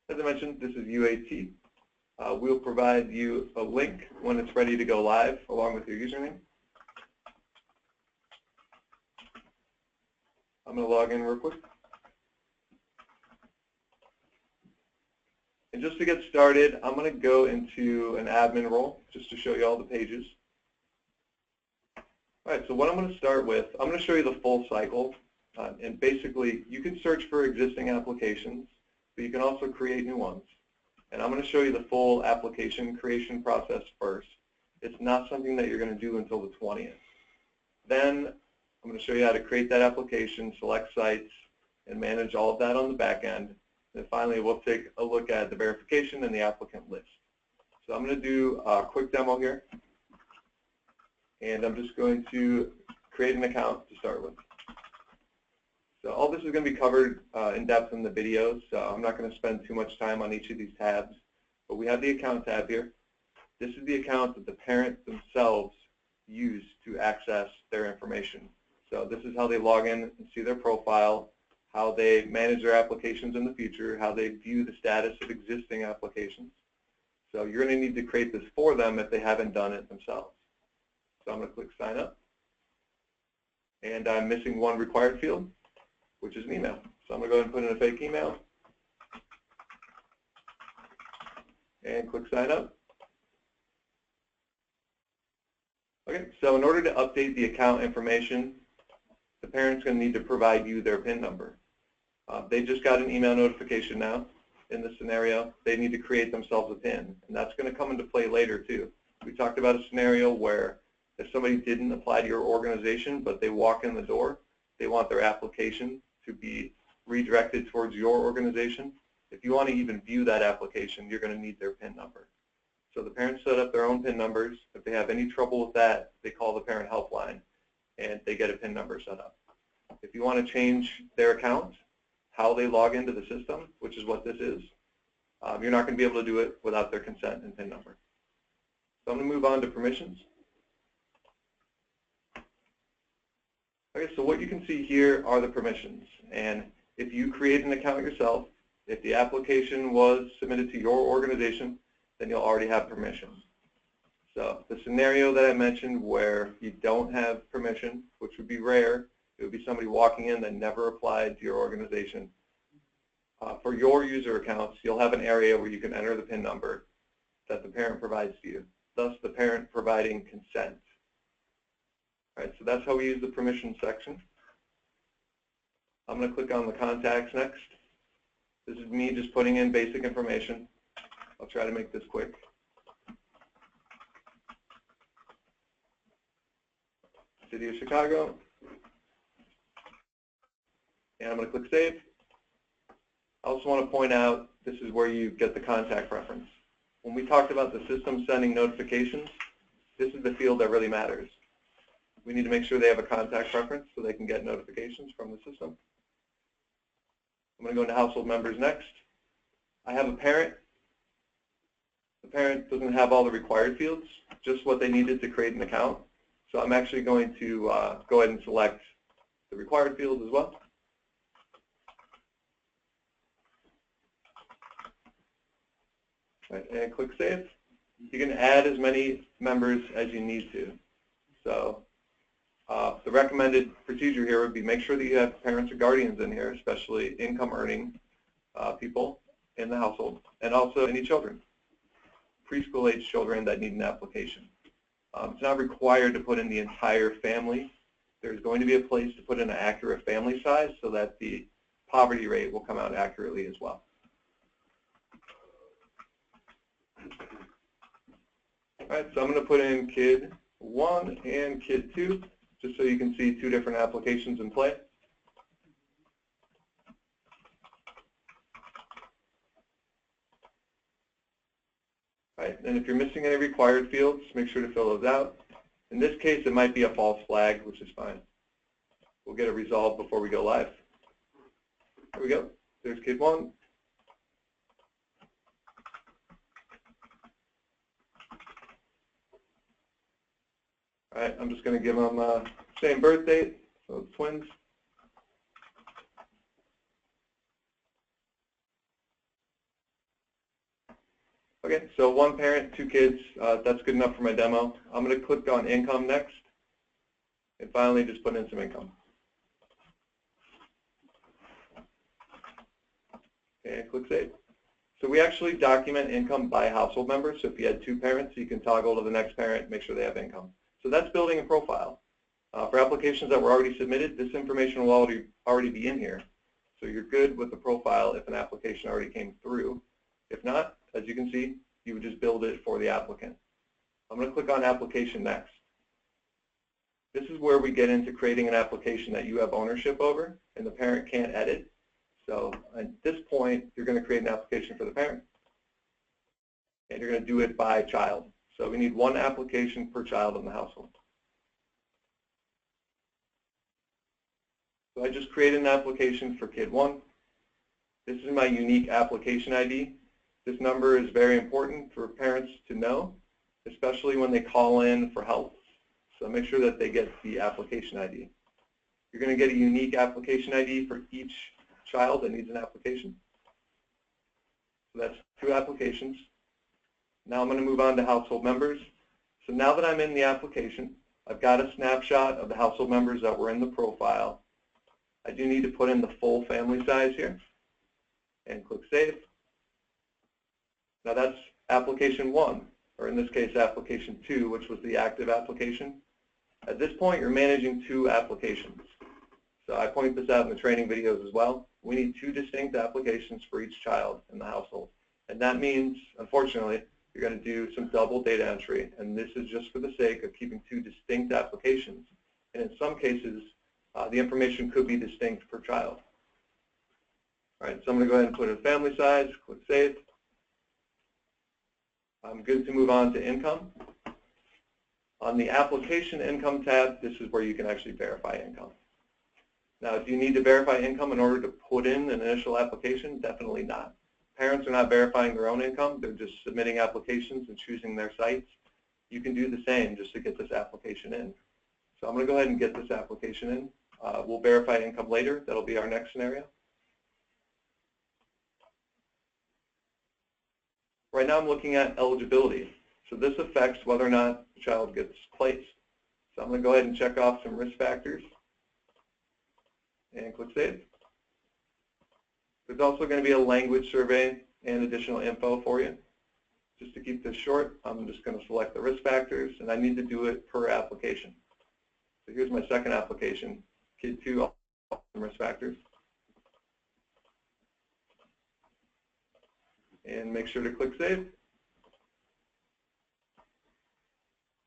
As I mentioned, this is UAT. We'll provide you a link when it's ready to go live along with your username. I'm going to log in real quick. And just to get started, I'm going to go into an admin role just to show you all the pages. All right, so what I'm going to start with, I'm going to show you the full cycle. And basically, you can search for existing applications, but you can also create new ones. And I'm going to show you the full application creation process first. It's not something that you're going to do until the 20th. Then I'm going to show you how to create that application, select sites, and manage all of that on the back end. And finally, we'll take a look at the verification and the applicant list. So I'm going to do a quick demo here. And I'm just going to create an account to start with. So all this is going to be covered in depth in the video, so I'm not going to spend too much time on each of these tabs. But we have the account tab here. This is the account that the parents themselves use to access their information. So this is how they log in and see their profile, how they manage their applications in the future, how they view the status of existing applications. So you're going to need to create this for them if they haven't done it themselves. So I'm going to click sign up. And I'm missing one required field, which is an email. So I'm going to go ahead and put in a fake email. And click sign up. Okay, so in order to update the account information, the parent's going to need to provide you their PIN number. They just got an email notification now. In this scenario, they need to create themselves a PIN, and that's going to come into play later too. We talked about a scenario where if somebody didn't apply to your organization, but they walk in the door, they want their application to be redirected towards your organization. If you want to even view that application, you're going to need their PIN number. So the parents set up their own PIN numbers. If they have any trouble with that, they call the parent helpline, and they get a PIN number set up. If you want to change their account, how they log into the system, which is what this is, you're not going to be able to do it without their consent and PIN number. So I'm going to move on to permissions. Okay, so what you can see here are the permissions. And if you create an account yourself, if the application was submitted to your organization, then you'll already have permission. So the scenario that I mentioned where you don't have permission, which would be rare, it would be somebody walking in that never applied to your organization. For your user accounts, you'll have an area where you can enter the PIN number that the parent provides to you, thus the parent providing consent. All right, so that's how we use the permission section. I'm going to click on the contacts next. This is me just putting in basic information. I'll try to make this quick. City of Chicago. And I'm going to click Save. I also want to point out this is where you get the contact reference. When we talked about the system sending notifications, this is the field that really matters. We need to make sure they have a contact reference so they can get notifications from the system. I'm going to go into household members next. I have a parent. The parent doesn't have all the required fields, just what they needed to create an account. So I'm actually going to go ahead and select the required fields as well. Right, and click Save. You can add as many members as you need to. So the recommended procedure here would be make sure that you have parents or guardians in here, especially income earning people in the household, and also any children, preschool age children that need an application. It's not required to put in the entire family. There's going to be a place to put in an accurate family size so that the poverty rate will come out accurately as well. All right, so I'm going to put in kid 1 and kid 2, just so you can see two different applications in play. All right, and if you're missing any required fields, make sure to fill those out. In this case, it might be a false flag, which is fine. We'll get it resolved before we go live. There we go. There's kid 1. All right, I'm just going to give them same birth date, so it's twins. Okay, so 1 parent, 2 kids, that's good enough for my demo. I'm going to click on income next, and finally just put in some income. Okay, click Save. So we actually document income by household member, so if you had 2 parents, you can toggle to the next parent, make sure they have income. So that's building a profile. For applications that were already submitted, this information will already be in here. So you're good with the profile if an application already came through. If not, as you can see, you would just build it for the applicant. I'm going to click on Application Next. This is where we get into creating an application that you have ownership over and the parent can't edit. So at this point, you're going to create an application for the parent. And you're going to do it by child. So we need one application per child in the household. So I just created an application for kid 1. This is my unique application ID. This number is very important for parents to know, especially when they call in for help. So make sure that they get the application ID. You're going to get a unique application ID for each child that needs an application. So that's 2 applications. Now I'm going to move on to household members. So now that I'm in the application, I've got a snapshot of the household members that were in the profile. I do need to put in the full family size here and click Save. Now that's application 1, or in this case application 2, which was the active application. At this point, you're managing 2 applications. So I point this out in the training videos as well. We need 2 distinct applications for each child in the household. And that means, unfortunately, you're going to do some double data entry. And this is just for the sake of keeping 2 distinct applications. And in some cases, the information could be distinct per child. All right, so I'm going to go ahead and put in family size, click Save. I'm good to move on to income. On the application income tab, this is where you can actually verify income. Now, do you need to verify income in order to put in an initial application? Definitely not. Parents are not verifying their own income. They're just submitting applications and choosing their sites. You can do the same just to get this application in. So I'm going to go ahead and get this application in. We'll verify income later. That'll be our next scenario. Right now I'm looking at eligibility. So this affects whether or not the child gets placed. So I'm going to go ahead and check off some risk factors and click Save. There's also going to be a language survey and additional info for you. Just to keep this short, I'm just going to select the risk factors, and I need to do it per application. So here's my second application, Kid 2, risk factors. And make sure to click Save.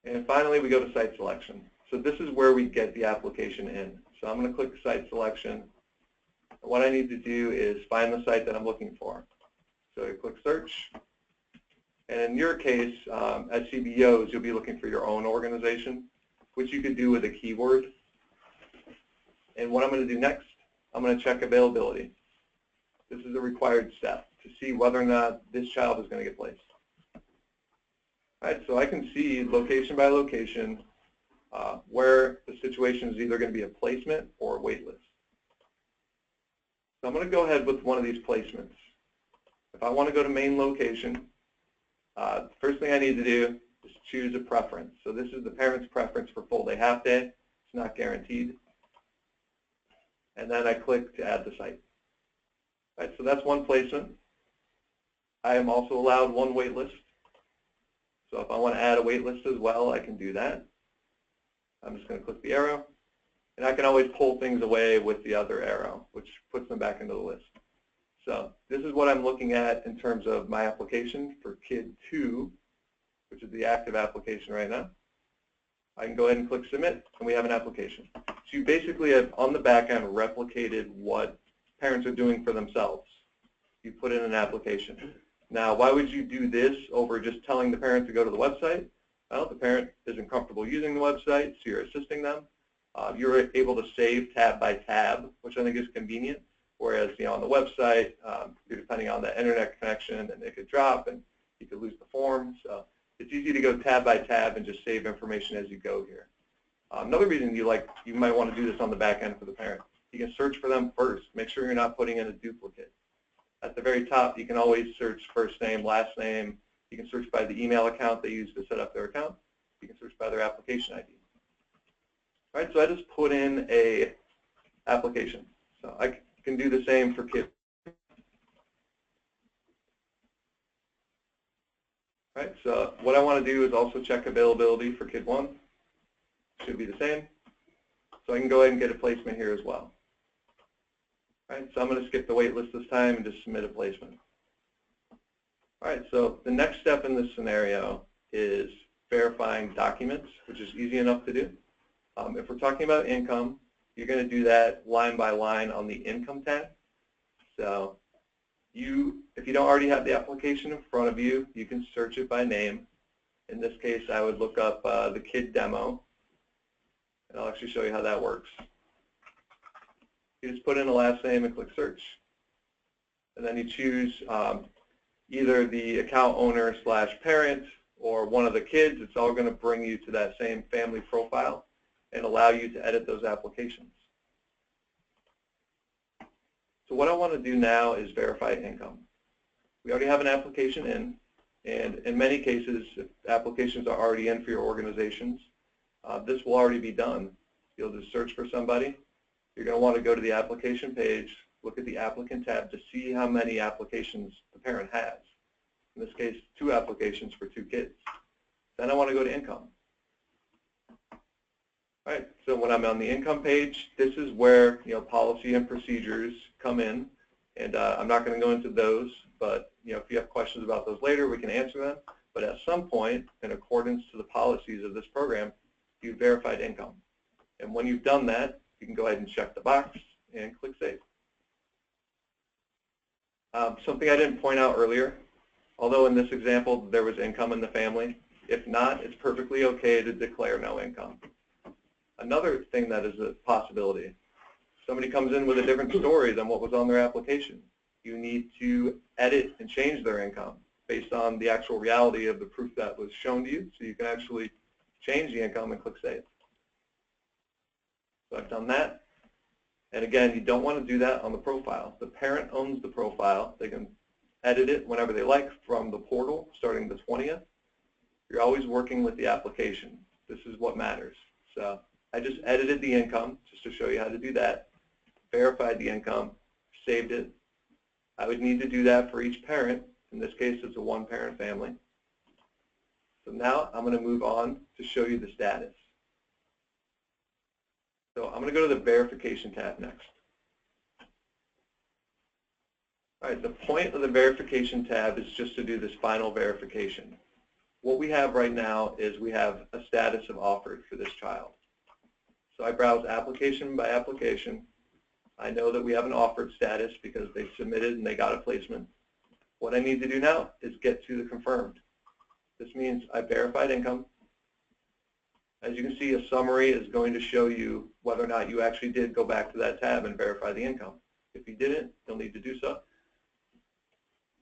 And finally, we go to site selection. So this is where we get the application in. So I'm going to click site selection. What I need to do is find the site that I'm looking for. So you click search. And in your case, as CBOs, you'll be looking for your own organization, which you could do with a keyword. And what I'm going to do next, I'm going to check availability. This is a required step to see whether or not this child is going to get placed. All right, so I can see location by location where the situation is either going to be a placement or a wait list. So I'm going to go ahead with one of these placements. If I want to go to main location, the first thing I need to do is choose a preference. So this is the parent's preference for full day, half day. It's not guaranteed. And then I click to add the site. All right, so that's one placement. I am also allowed one wait list. So if I want to add a wait list as well, I can do that. I'm just going to click the arrow. And I can always pull things away with the other arrow, which puts them back into the list. So this is what I'm looking at in terms of my application for Kid 2, which is the active application right now. I can go ahead and click Submit, and we have an application. So you basically have, on the back end, replicated what parents are doing for themselves. You put in an application. Now, why would you do this over just telling the parent to go to the website? Well, the parent isn't comfortable using the website, so you're assisting them. You're able to save tab by tab, which I think is convenient. Whereas, on the website, you're depending on the internet connection, and it could drop, and you could lose the form. So it's easy to go tab by tab and just save information as you go here. Another reason you might want to do this on the back end for the parent. You can search for them first. Make sure you're not putting in a duplicate. At the very top, you can always search first name, last name. You can search by the email account they use to set up their account. You can search by their application ID. All right, so I just put in a application. So I can do the same for Kid. All right, so what I want to do is also check availability for Kid 1. Should be the same. So I can go ahead and get a placement here as well. All right, so I'm going to skip the wait list this time and just submit a placement. All right, so the next step in this scenario is verifying documents, which is easy enough to do. If we're talking about income, you're going to do that line by line on the income tab. So if you don't already have the application in front of you, you can search it by name. In this case, I would look up the kid demo, and I'll actually show you how that works. You just put in a last name and click search, and then you choose either the account owner / parent or one of the kids. It's all going to bring you to that same family profile and allow you to edit those applications. So what I want to do now is verify income. We already have an application in, and in many cases, if applications are already in for your organizations, this will already be done. You'll just search for somebody. You're going to want to go to the application page, look at the applicant tab to see how many applications the parent has. In this case, 2 applications for 2 kids. Then I want to go to income. All right, so when I'm on the income page, this is where policy and procedures come in, and I'm not going to go into those, but if you have questions about those later, we can answer them. But at some point, in accordance to the policies of this program, you've verified income. And when you've done that, you can go ahead and check the box and click Save. Something I didn't point out earlier, although in this example there was income in the family, if not, it's perfectly okay to declare no income. Another thing that is a possibility, somebody comes in with a different story than what was on their application. You need to edit and change their income based on the actual reality of the proof that was shown to you, so you can actually change the income and click Save. So I've done that. And again, you don't want to do that on the profile. The parent owns the profile. They can edit it whenever they like from the portal starting the 20th. You're always working with the application. This is what matters. So I just edited the income just to show you how to do that, verified the income, saved it. I would need to do that for each parent. In this case, it's a 1-parent family. So now I'm going to move on to show you the status. So I'm going to go to the verification tab next. All right, the point of the verification tab is just to do this final verification. What we have right now is we have a status of offered for this child. So I browse application by application. I know that we have an offered status because they submitted and they got a placement. What I need to do now is get to the confirmed. This means I verified income. As you can see, a summary is going to show you whether or not you actually did go back to that tab and verify the income. If you didn't, you'll need to do so.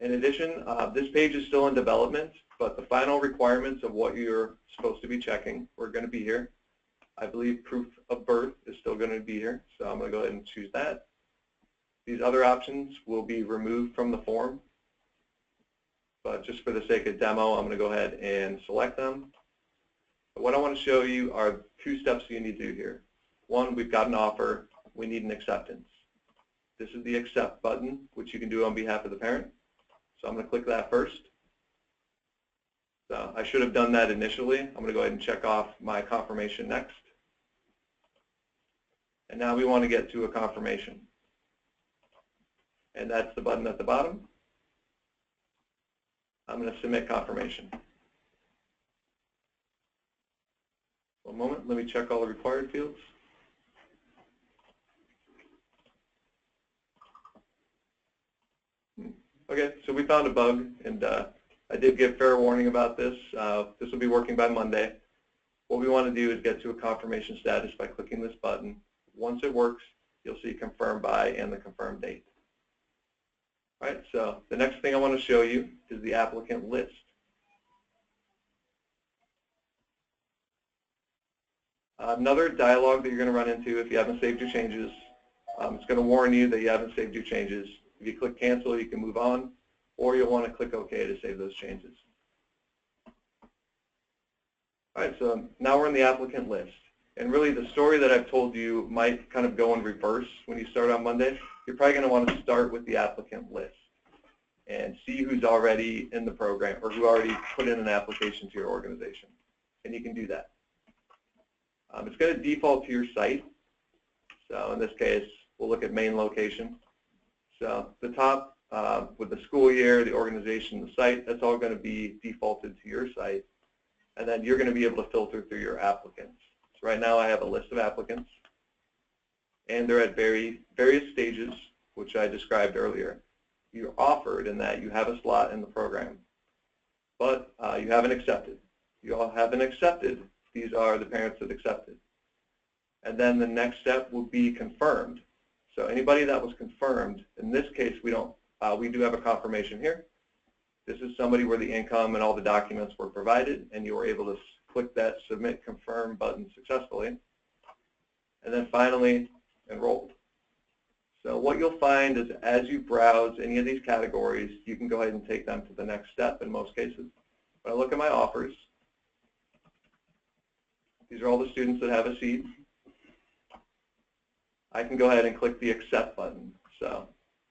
In addition, this page is still in development, but the final requirements of what you're supposed to be checking are going to be here. I believe proof of birth is still going to be here, so I'm going to go ahead and choose that. These other options will be removed from the form, but just for the sake of demo, I'm going to go ahead and select them. But what I want to show you are 2 steps you need to do here. One, we've got an offer. We need an acceptance. This is the accept button, which you can do on behalf of the parent. So I'm going to click that first. So I should have done that initially. I'm going to go ahead and check off my confirmation next. And now we want to get to a confirmation. And that's the button at the bottom. I'm going to submit confirmation. One moment, let me check all the required fields. Okay, so we found a bug, and I did give fair warning about this. This will be working by Monday. What we want to do is get to a confirmation status by clicking this button. Once it works, you'll see confirm by and the confirmed date. All right, so the next thing I want to show you is the applicant list. Another dialog that you're going to run into if you haven't saved your changes, it's going to warn you that you haven't saved your changes. If you click cancel, you can move on, or you'll want to click OK to save those changes. All right, so now we're in the applicant list. And really the story that I've told you might kind of go in reverse when you start on Monday. You're probably going to want to start with the applicant list and see who's already in the program or who already put in an application to your organization. And you can do that. It's going to default to your site. So in this case, we'll look at main location. So the top with the school year, the organization, the site, that's all going to be defaulted to your site. And then you're going to be able to filter through your applicants. So right now I have a list of applicants, and they're at various stages, which I described earlier. You're offered in that you have a slot in the program, but you haven't accepted. You all haven't accepted. These are the parents that accepted. And then the next step will be confirmed. So anybody that was confirmed, in this case we do have a confirmation here. This is somebody where the income and all the documents were provided, and you were able to click that Submit Confirm button successfully. And then finally, enrolled. So what you'll find is as you browse any of these categories, you can go ahead and take them to the next step in most cases. When I look at my offers, these are all the students that have a seat. I can go ahead and click the Accept button. So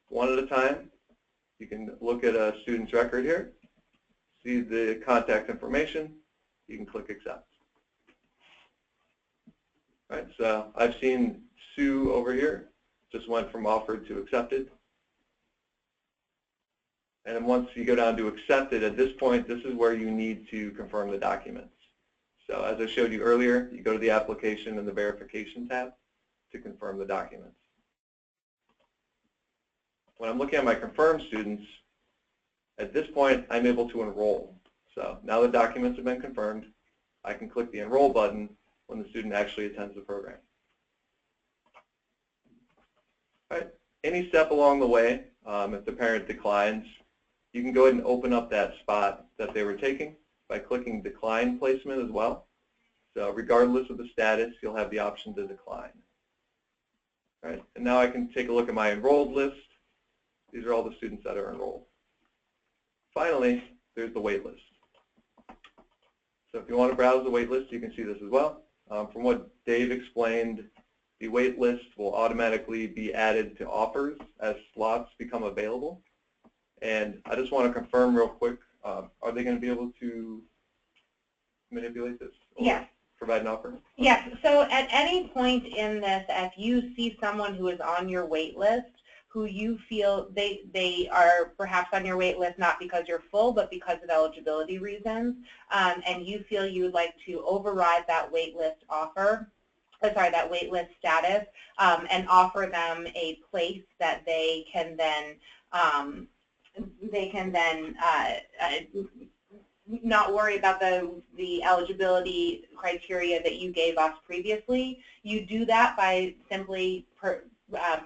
one at a time, you can look at a student's record here, see the contact information, you can click Accept. All right, so I've seen Sue over here, just went from offered to accepted. And then once you go down to accepted, at this point, this is where you need to confirm the documents. So as I showed you earlier, you go to the application and the verification tab to confirm the documents. When I'm looking at my confirmed students, at this point, I'm able to enroll. So now the documents have been confirmed, I can click the Enroll button when the student actually attends the program. All right. Any step along the way, if the parent declines, you can go ahead and open up that spot that they were taking by clicking Decline Placement as well. So regardless of the status, you'll have the option to decline. All right. And now I can take a look at my enrolled list. These are all the students that are enrolled. Finally, there's the wait list. So if you want to browse the wait list, you can see this as well. From what Dave explained, the wait list will automatically be added to offers as slots become available. And I just want to confirm real quick, are they going to be able to manipulate this? Yes. Provide an offer? Yes. So at any point in this, if you see someone who is on your wait list, who you feel they are perhaps on your wait list not because you're full, but because of eligibility reasons, and you feel you would like to override that wait list offer, that wait list status, and offer them a place that they can then not worry about the eligibility criteria that you gave us previously. You do that by simply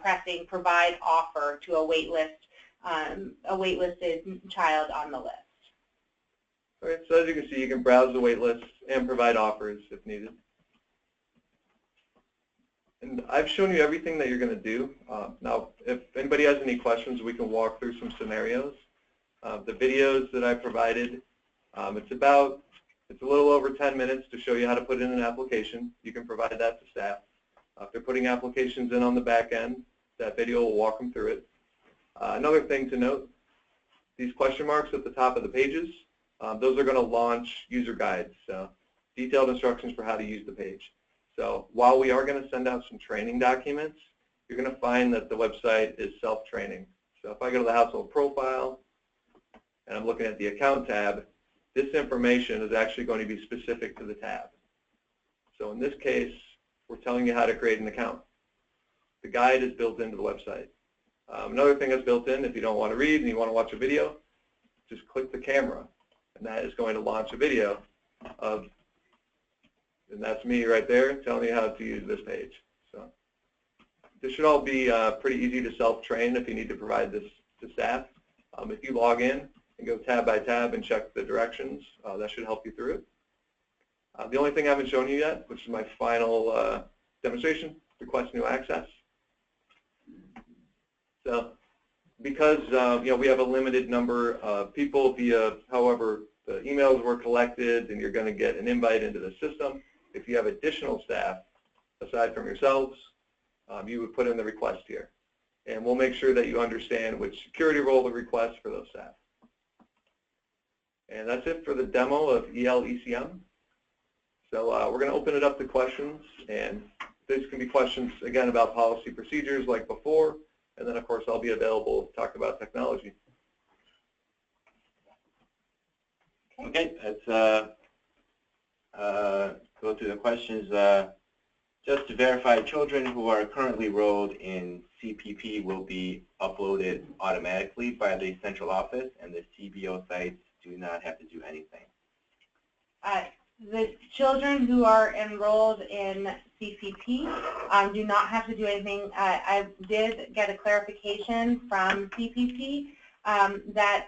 pressing Provide Offer to a waitlisted child on the list. All right, so as you can see, you can browse the wait list and provide offers if needed. And I've shown you everything that you're going to do. Now, if anybody has any questions, we can walk through some scenarios. The videos that I provided, it's a little over 10 minutes to show you how to put in an application. You can provide that to staff. If they're putting applications in on the back end, that video will walk them through it. Another thing to note, these question marks at the top of the pages, those are going to launch user guides, so detailed instructions for how to use the page. So while we are going to send out some training documents, you're going to find that the website is self-training. So if I go to the household profile and I'm looking at the account tab, this information is actually going to be specific to the tab. So in this case, we're telling you how to create an account. The guide is built into the website. Another thing that's built in, if you don't want to read and you want to watch a video, just click the camera, and that is going to launch a video of, and that's me right there telling you how to use this page. So this should all be pretty easy to self-train if you need to provide this to staff. If you log in and go tab by tab and check the directions, that should help you through it. The only thing I haven't shown you yet, which is my final demonstration, request new access. So because we have a limited number of people via however the emails were collected, and you're going to get an invite into the system. If you have additional staff aside from yourselves, you would put in the request here. And we'll make sure that you understand which security role to request for those staff. And that's it for the demo of EL-ECM. So we're going to open it up to questions, and these can be questions, again, about policy procedures like before, and then, of course, I'll be available to talk about technology. Okay, go through the questions. Just to verify, children who are currently enrolled in CPP will be uploaded automatically by the central office, and the CBO sites do not have to do anything. The children who are enrolled in CPP do not have to do anything. I did get a clarification from CPP that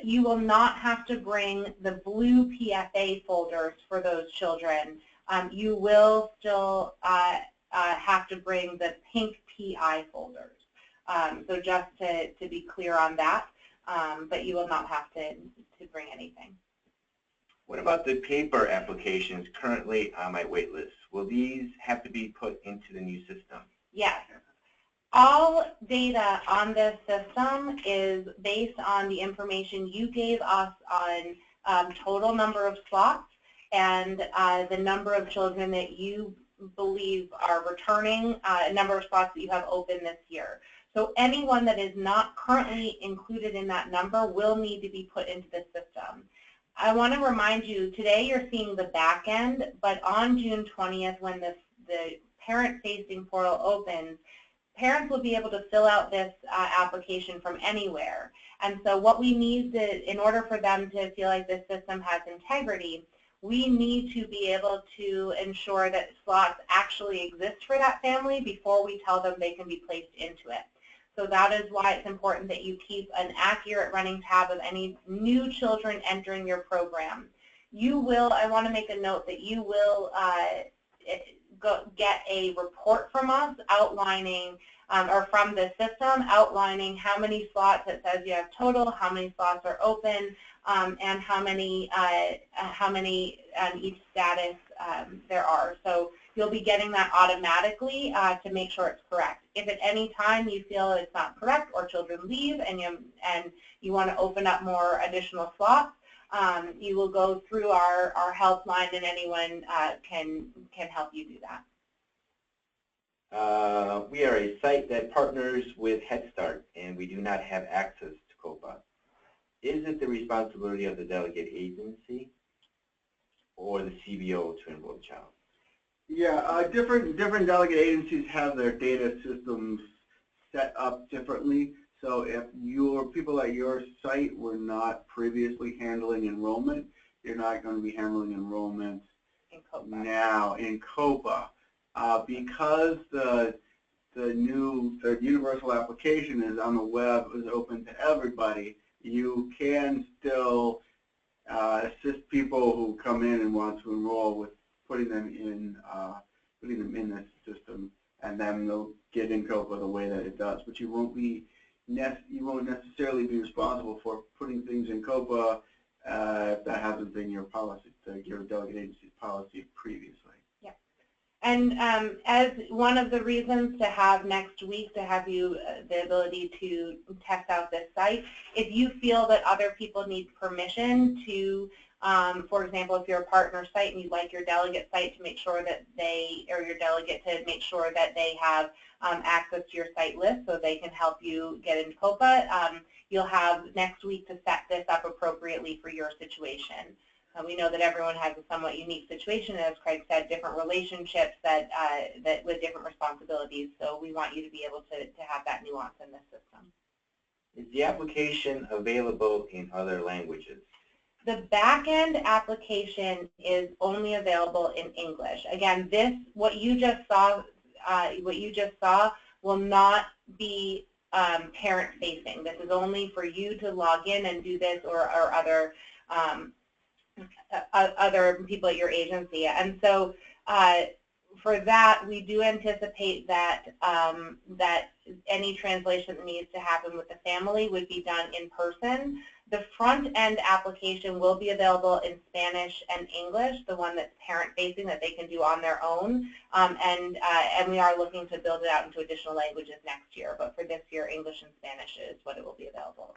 you will not have to bring the blue PFA folders for those children. You will still have to bring the pink PI folders. So just to be clear on that, but you will not have to bring anything. What about the paper applications currently on my wait list? Will these have to be put into the new system? Yes. All data on this system is based on the information you gave us on total number of slots and the number of children that you believe are returning, number of slots that you have open this year. So anyone that is not currently included in that number will need to be put into the system. I want to remind you, today you're seeing the back end, but on June 20th, when the parent-facing portal opens, parents will be able to fill out this application from anywhere. And so what we need to, in order for them to feel like this system has integrity, we need to be able to ensure that slots actually exist for that family before we tell them they can be placed into it. So that is why it's important that you keep an accurate running tab of any new children entering your program. You will, I want to make a note that you will get a report from us outlining, or from the system outlining how many slots it says you have total, how many slots are open, and how many on each status there are. So you'll be getting that automatically to make sure it's correct. If at any time you feel it's not correct or children leave and you want to open up more additional slots, you will go through our helpline and anyone can help you do that. We are a site that partners with Head Start, and we do not have access to COPA. Is it the responsibility of the delegate agency or the CBO to enroll the child? Yeah, different delegate agencies have their data systems set up differently. So if your people at your site were not previously handling enrollment, you're not going to be handling enrollment now in COPA. Because the universal application is on the web, is open to everybody, you can still assist people who come in and want to enroll with putting them in this system, and then they'll get in COPA the way that it does. But you won't necessarily be responsible for putting things in COPA if that hasn't been your policy, your delegate agency's policy previously. And as one of the reasons to have next week, to have you the ability to test out this site, if you feel that other people need permission to, for example, if you're a partner site and you'd like your delegate site to make sure that your delegate to make sure that they have access to your site list so they can help you get into COPA, you'll have next week to set this up appropriately for your situation. We know that everyone has a somewhat unique situation, and as Craig said, different relationships that with different responsibilities. So we want you to be able to have that nuance in this system. Is the application available in other languages? The back-end application is only available in English. Again, what you just saw will not be parent-facing. This is only for you to log in and do this, or other people at your agency. And so for that, we do anticipate that that any translation that needs to happen with the family would be done in person. The front-end application will be available in Spanish and English, the one that's parent-facing that they can do on their own. And we are looking to build it out into additional languages next year. But for this year, English and Spanish is what it will be available.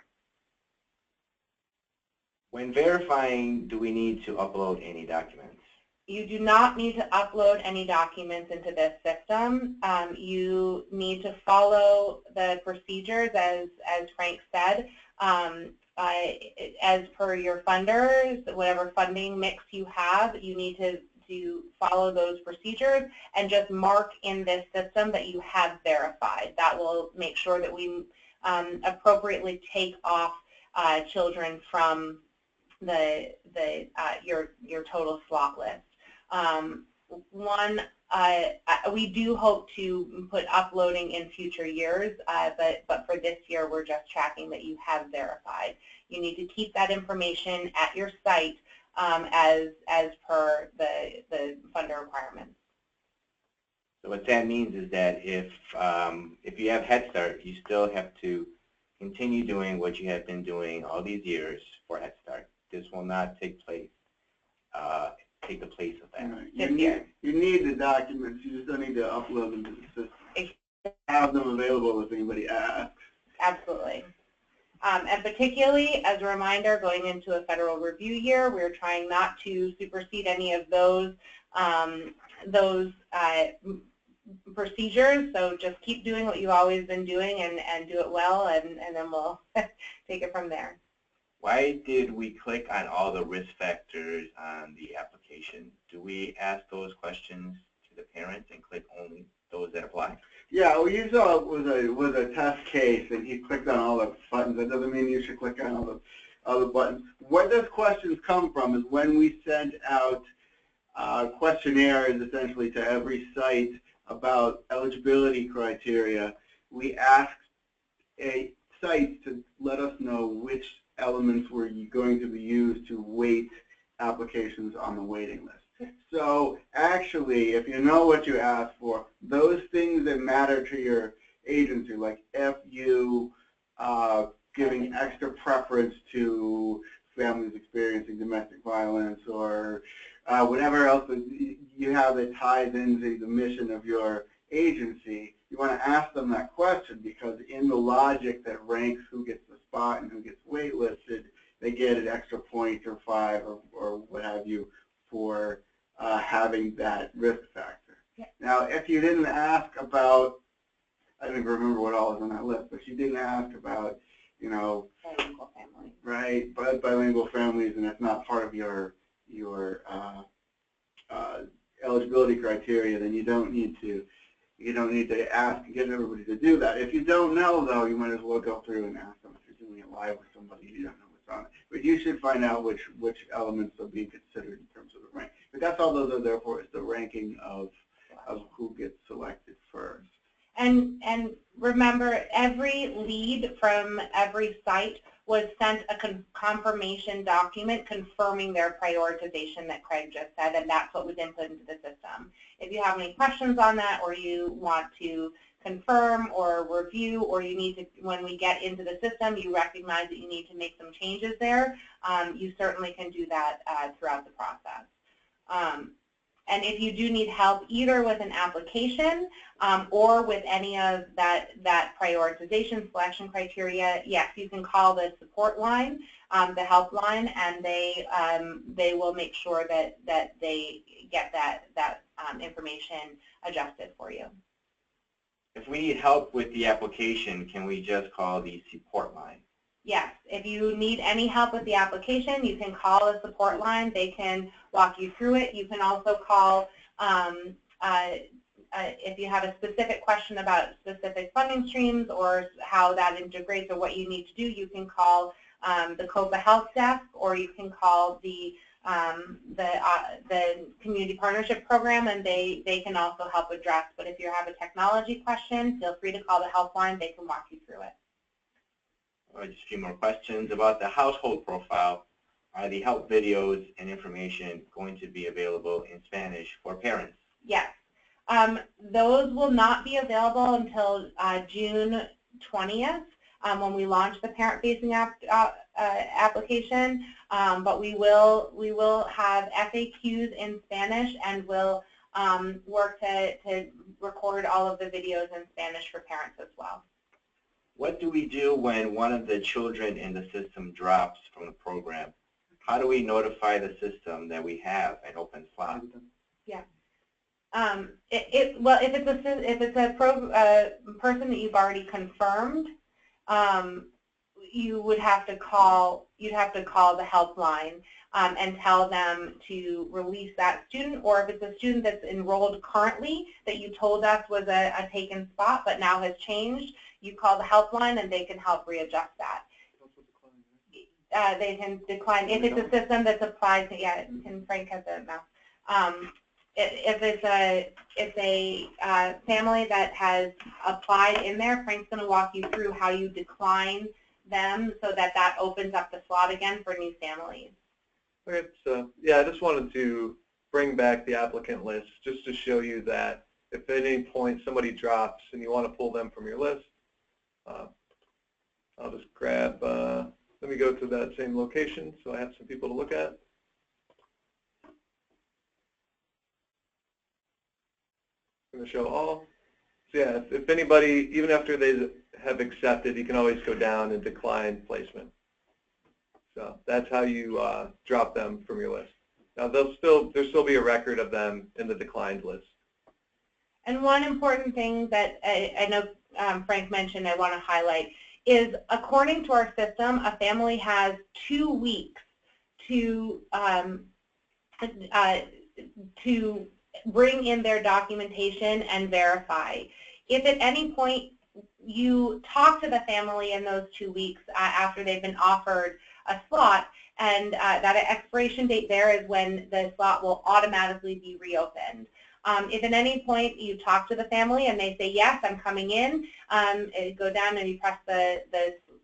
When verifying, do we need to upload any documents? You do not need to upload any documents into this system. You need to follow the procedures as Frank said. As per your funders, whatever funding mix you have, you need to to follow those procedures and just mark in this system that you have verified. That will make sure that we appropriately take off children from your total slot list. We do hope to put uploading in future years, but for this year we're just tracking that you have verified. You need to keep that information at your site as per the funder requirements. So what that means is that if you have Head Start, you still have to continue doing what you have been doing all these years for Head Start. This will not take the place of that. Right. You need the documents. You just don't need to upload them to the system. Have them available if anybody asks. Absolutely. And particularly, as a reminder, going into a federal review year, we're trying not to supersede any of those procedures. So just keep doing what you've always been doing and do it well, and then we'll take it from there. Why did we click on all the risk factors on the application? Do we ask those questions to the parents and click only those that apply? Yeah, what you saw was a test case, and he clicked on all the buttons. That doesn't mean you should click on all the buttons. Where those questions come from is when we sent out questionnaires essentially to every site about eligibility criteria. We asked a site to let us know which elements were going to be used to weight applications on the waiting list. So actually, if you know what you asked for, those things that matter to your agency, like if you giving extra preference to families experiencing domestic violence or whatever else that you have that ties into the mission of your agency, you want to ask them that question because in the logic that ranks who gets the spot and who gets waitlisted, they get an extra point or 5 or what have you for having that risk factor. Yeah. Now, if you didn't ask about, I don't even remember what all is on that list, but you didn't ask about, you know, bilingual families. Right, bilingual families, and that's not part of your eligibility criteria, then you don't need to ask and get everybody to do that. If you don't know, though, you might as well go through and ask them. If you're doing it live with somebody, you don't know what's on it. But you should find out which elements are being considered in terms of the rank. But that's all those are there for, is the ranking of who gets selected first. And remember, every lead from every site was sent a confirmation document confirming their prioritization that Craig just said, and that's what was input into the system. If you have any questions on that, or you want to confirm or review, or you need to, when we get into the system, you recognize that you need to make some changes there, you certainly can do that throughout the process. And if you do need help either with an application or with any of that prioritization selection criteria, yes, you can call the support line, the helpline, and they will make sure that they get that information adjusted for you. If we need help with the application, can we just call the support line? Yes, if you need any help with the application, you can call a support line. They can walk you through it. You can also call, if you have a specific question about specific funding streams or how that integrates or what you need to do, you can call the COPA Health Desk, or you can call the Community Partnership Program, and they can also help address. But if you have a technology question, feel free to call the helpline. They can walk you through it. Just a few more questions about the household profile. Are the help videos and information going to be available in Spanish for parents? Yes. Those will not be available until June 20th when we launch the parent-facing application. But we will have FAQs in Spanish, and we'll work to record all of the videos in Spanish for parents as well. What do we do when one of the children in the system drops from the program? How do we notify the system that we have an open slot? Yeah. Well, if it's a person that you've already confirmed, you would have to call. You'd have to call the helpline. and tell them to release that student, or if it's a student that's enrolled currently that you told us was a taken spot but now has changed, you call the helpline and they can help readjust that. They can decline if it's a system that's applied to, yeah, and Frank has a mouse. If it's a family that has applied in there, Frank's going to walk you through how you decline them so that that opens up the slot again for new families. Okay, so yeah, I just wanted to bring back the applicant list just to show you that if at any point somebody drops and you want to pull them from your list, I'll just grab, let me go to that same location so I have some people to look at. I'm going to show all. So yeah, if anybody, even after they have accepted, you can always go down and decline placement. So that's how you drop them from your list. Now there'll still be a record of them in the declined list. And one important thing that I know Frank mentioned I want to highlight is, according to our system, a family has 2 weeks to bring in their documentation and verify. If at any point you talk to the family in those 2 weeks after they've been offered a slot, and that expiration date there is when the slot will automatically be reopened. If at any point you talk to the family and they say, yes, I'm coming in, go down and you press the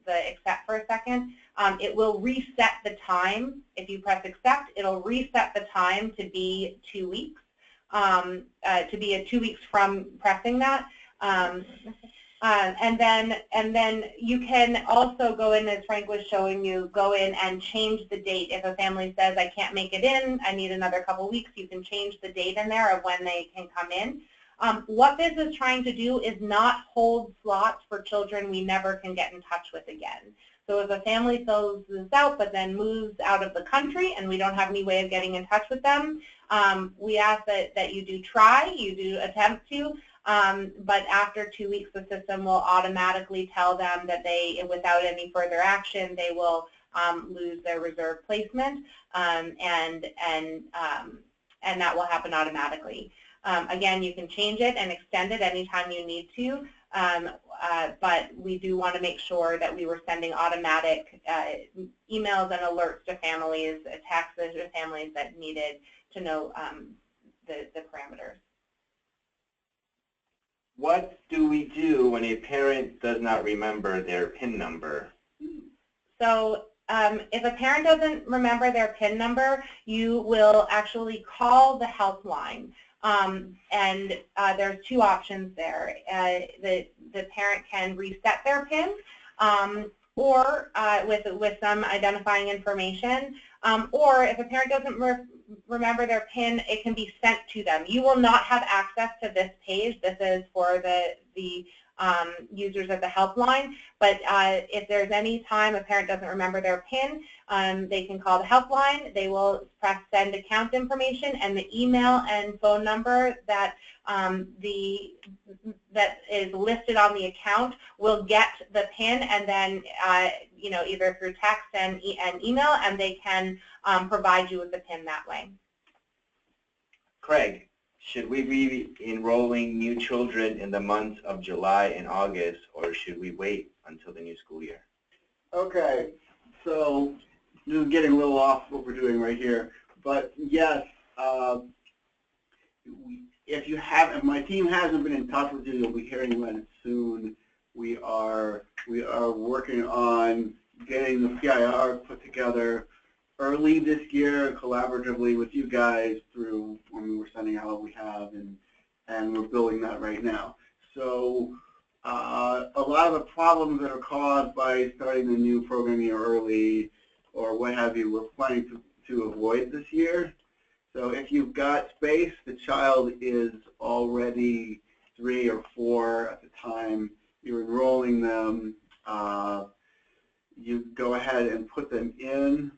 accept for a second, it will reset the time. If you press accept, it'll reset the time to be 2 weeks, to be 2 weeks from pressing that. And then you can also go in, as Frank was showing you, go in and change the date. If a family says, I can't make it in, I need another couple weeks, you can change the date in there of when they can come in. What this is trying to do is not hold slots for children we never can get in touch with again. So if a family fills this out but then moves out of the country and we don't have any way of getting in touch with them, we ask that you do try, you do attempt to, but after 2 weeks the system will automatically tell them that they, without any further action, they will lose their reserve placement, and that will happen automatically. Again, you can change it and extend it anytime you need to, but we do want to make sure that we were sending automatic emails and alerts to families, texts to families that needed to know the parameters. What do we do when a parent does not remember their PIN number? So if a parent doesn't remember their PIN number, you will actually call the helpline. And there's 2 options there. The parent can reset their PIN, or with some identifying information, or if a parent doesn't remember their PIN, it can be sent to them. You will not have access to this page. This is for the users at the helpline, but if there's any time a parent doesn't remember their PIN, they can call the helpline. They will press send account information, and the email and phone number that that is listed on the account will get the PIN, and then you know, either through text and email, and they can provide you with the PIN that way. Craig, should we be enrolling new children in the months of July and August, or should we wait until the new school year? Okay, so this is getting a little off what we're doing right here, but yes, if my team hasn't been in touch with you, you'll be hearing about it soon. We are working on getting the PIR put together early this year, collaboratively with you guys through when we were sending out what we have, and we're building that right now. So a lot of the problems that are caused by starting the new program year early or what have you, we're planning to avoid this year. So if you've got space, the child is already 3 or 4 at the time you're enrolling them, you go ahead and put them in.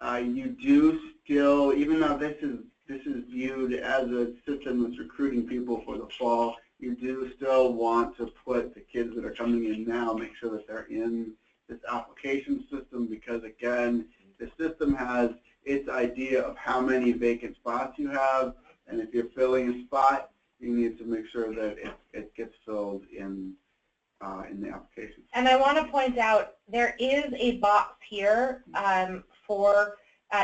You do still, even though this is viewed as a system that's recruiting people for the fall, you do still want to put the kids that are coming in now, make sure that they're in this application system, because again, The system has its idea of how many vacant spots you have, and if you're filling a spot, you need to make sure that it gets filled in the application. And I want to point out there is a box here for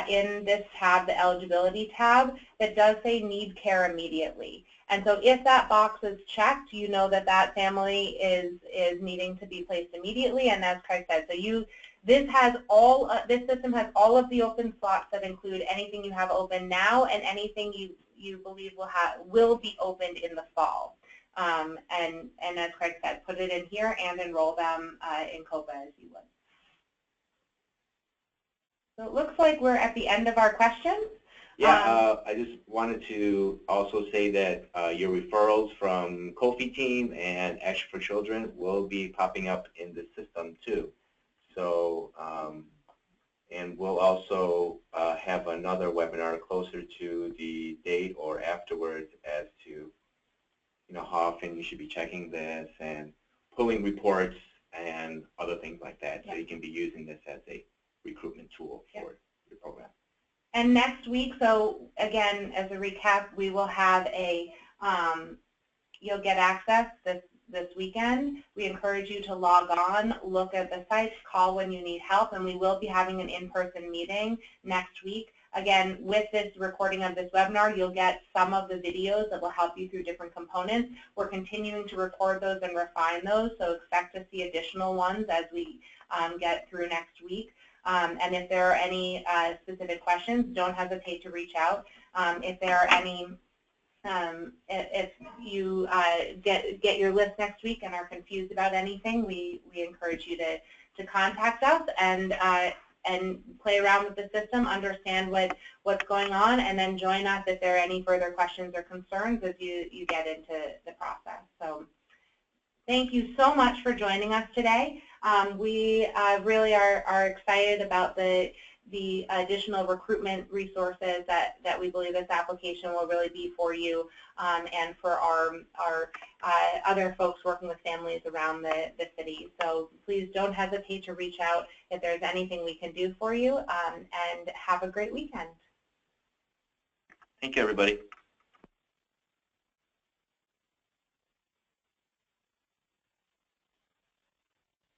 in this tab, the eligibility tab, that does say need care immediately. And so if that box is checked, you know that that family is needing to be placed immediately. And as Craig said, so this system has all of the open slots that include anything you have open now and anything you believe will be opened in the fall. And as Craig said, put it in here and enroll them in COPA as you would. So it looks like we're at the end of our questions. Yeah, I just wanted to also say that your referrals from Kofi team and Action for Children will be popping up in the system too. So, and we'll also have another webinar closer to the date or afterwards as to how often you should be checking this and pulling reports and other things like that. So you can be using this as a recruitment tool for your program. And next week, so again, as a recap, we will have you'll get access this weekend. We encourage you to log on, look at the sites, call when you need help, and we will be having an in-person meeting next week. Again, with this recording of this webinar, you'll get some of the videos that will help you through different components. We're continuing to record those and refine those, so expect to see additional ones as we get through next week. And if there are any specific questions, don't hesitate to reach out. If there are any, if you get your list next week and are confused about anything, we encourage you to contact us and play around with the system, understand what's going on, and then join us if there are any further questions or concerns as you get into the process. So thank you so much for joining us today. We really are excited about the additional recruitment resources that we believe this application will really be for you and for our other folks working with families around the city. So please don't hesitate to reach out if there's anything we can do for you, and have a great weekend. Thank you, everybody.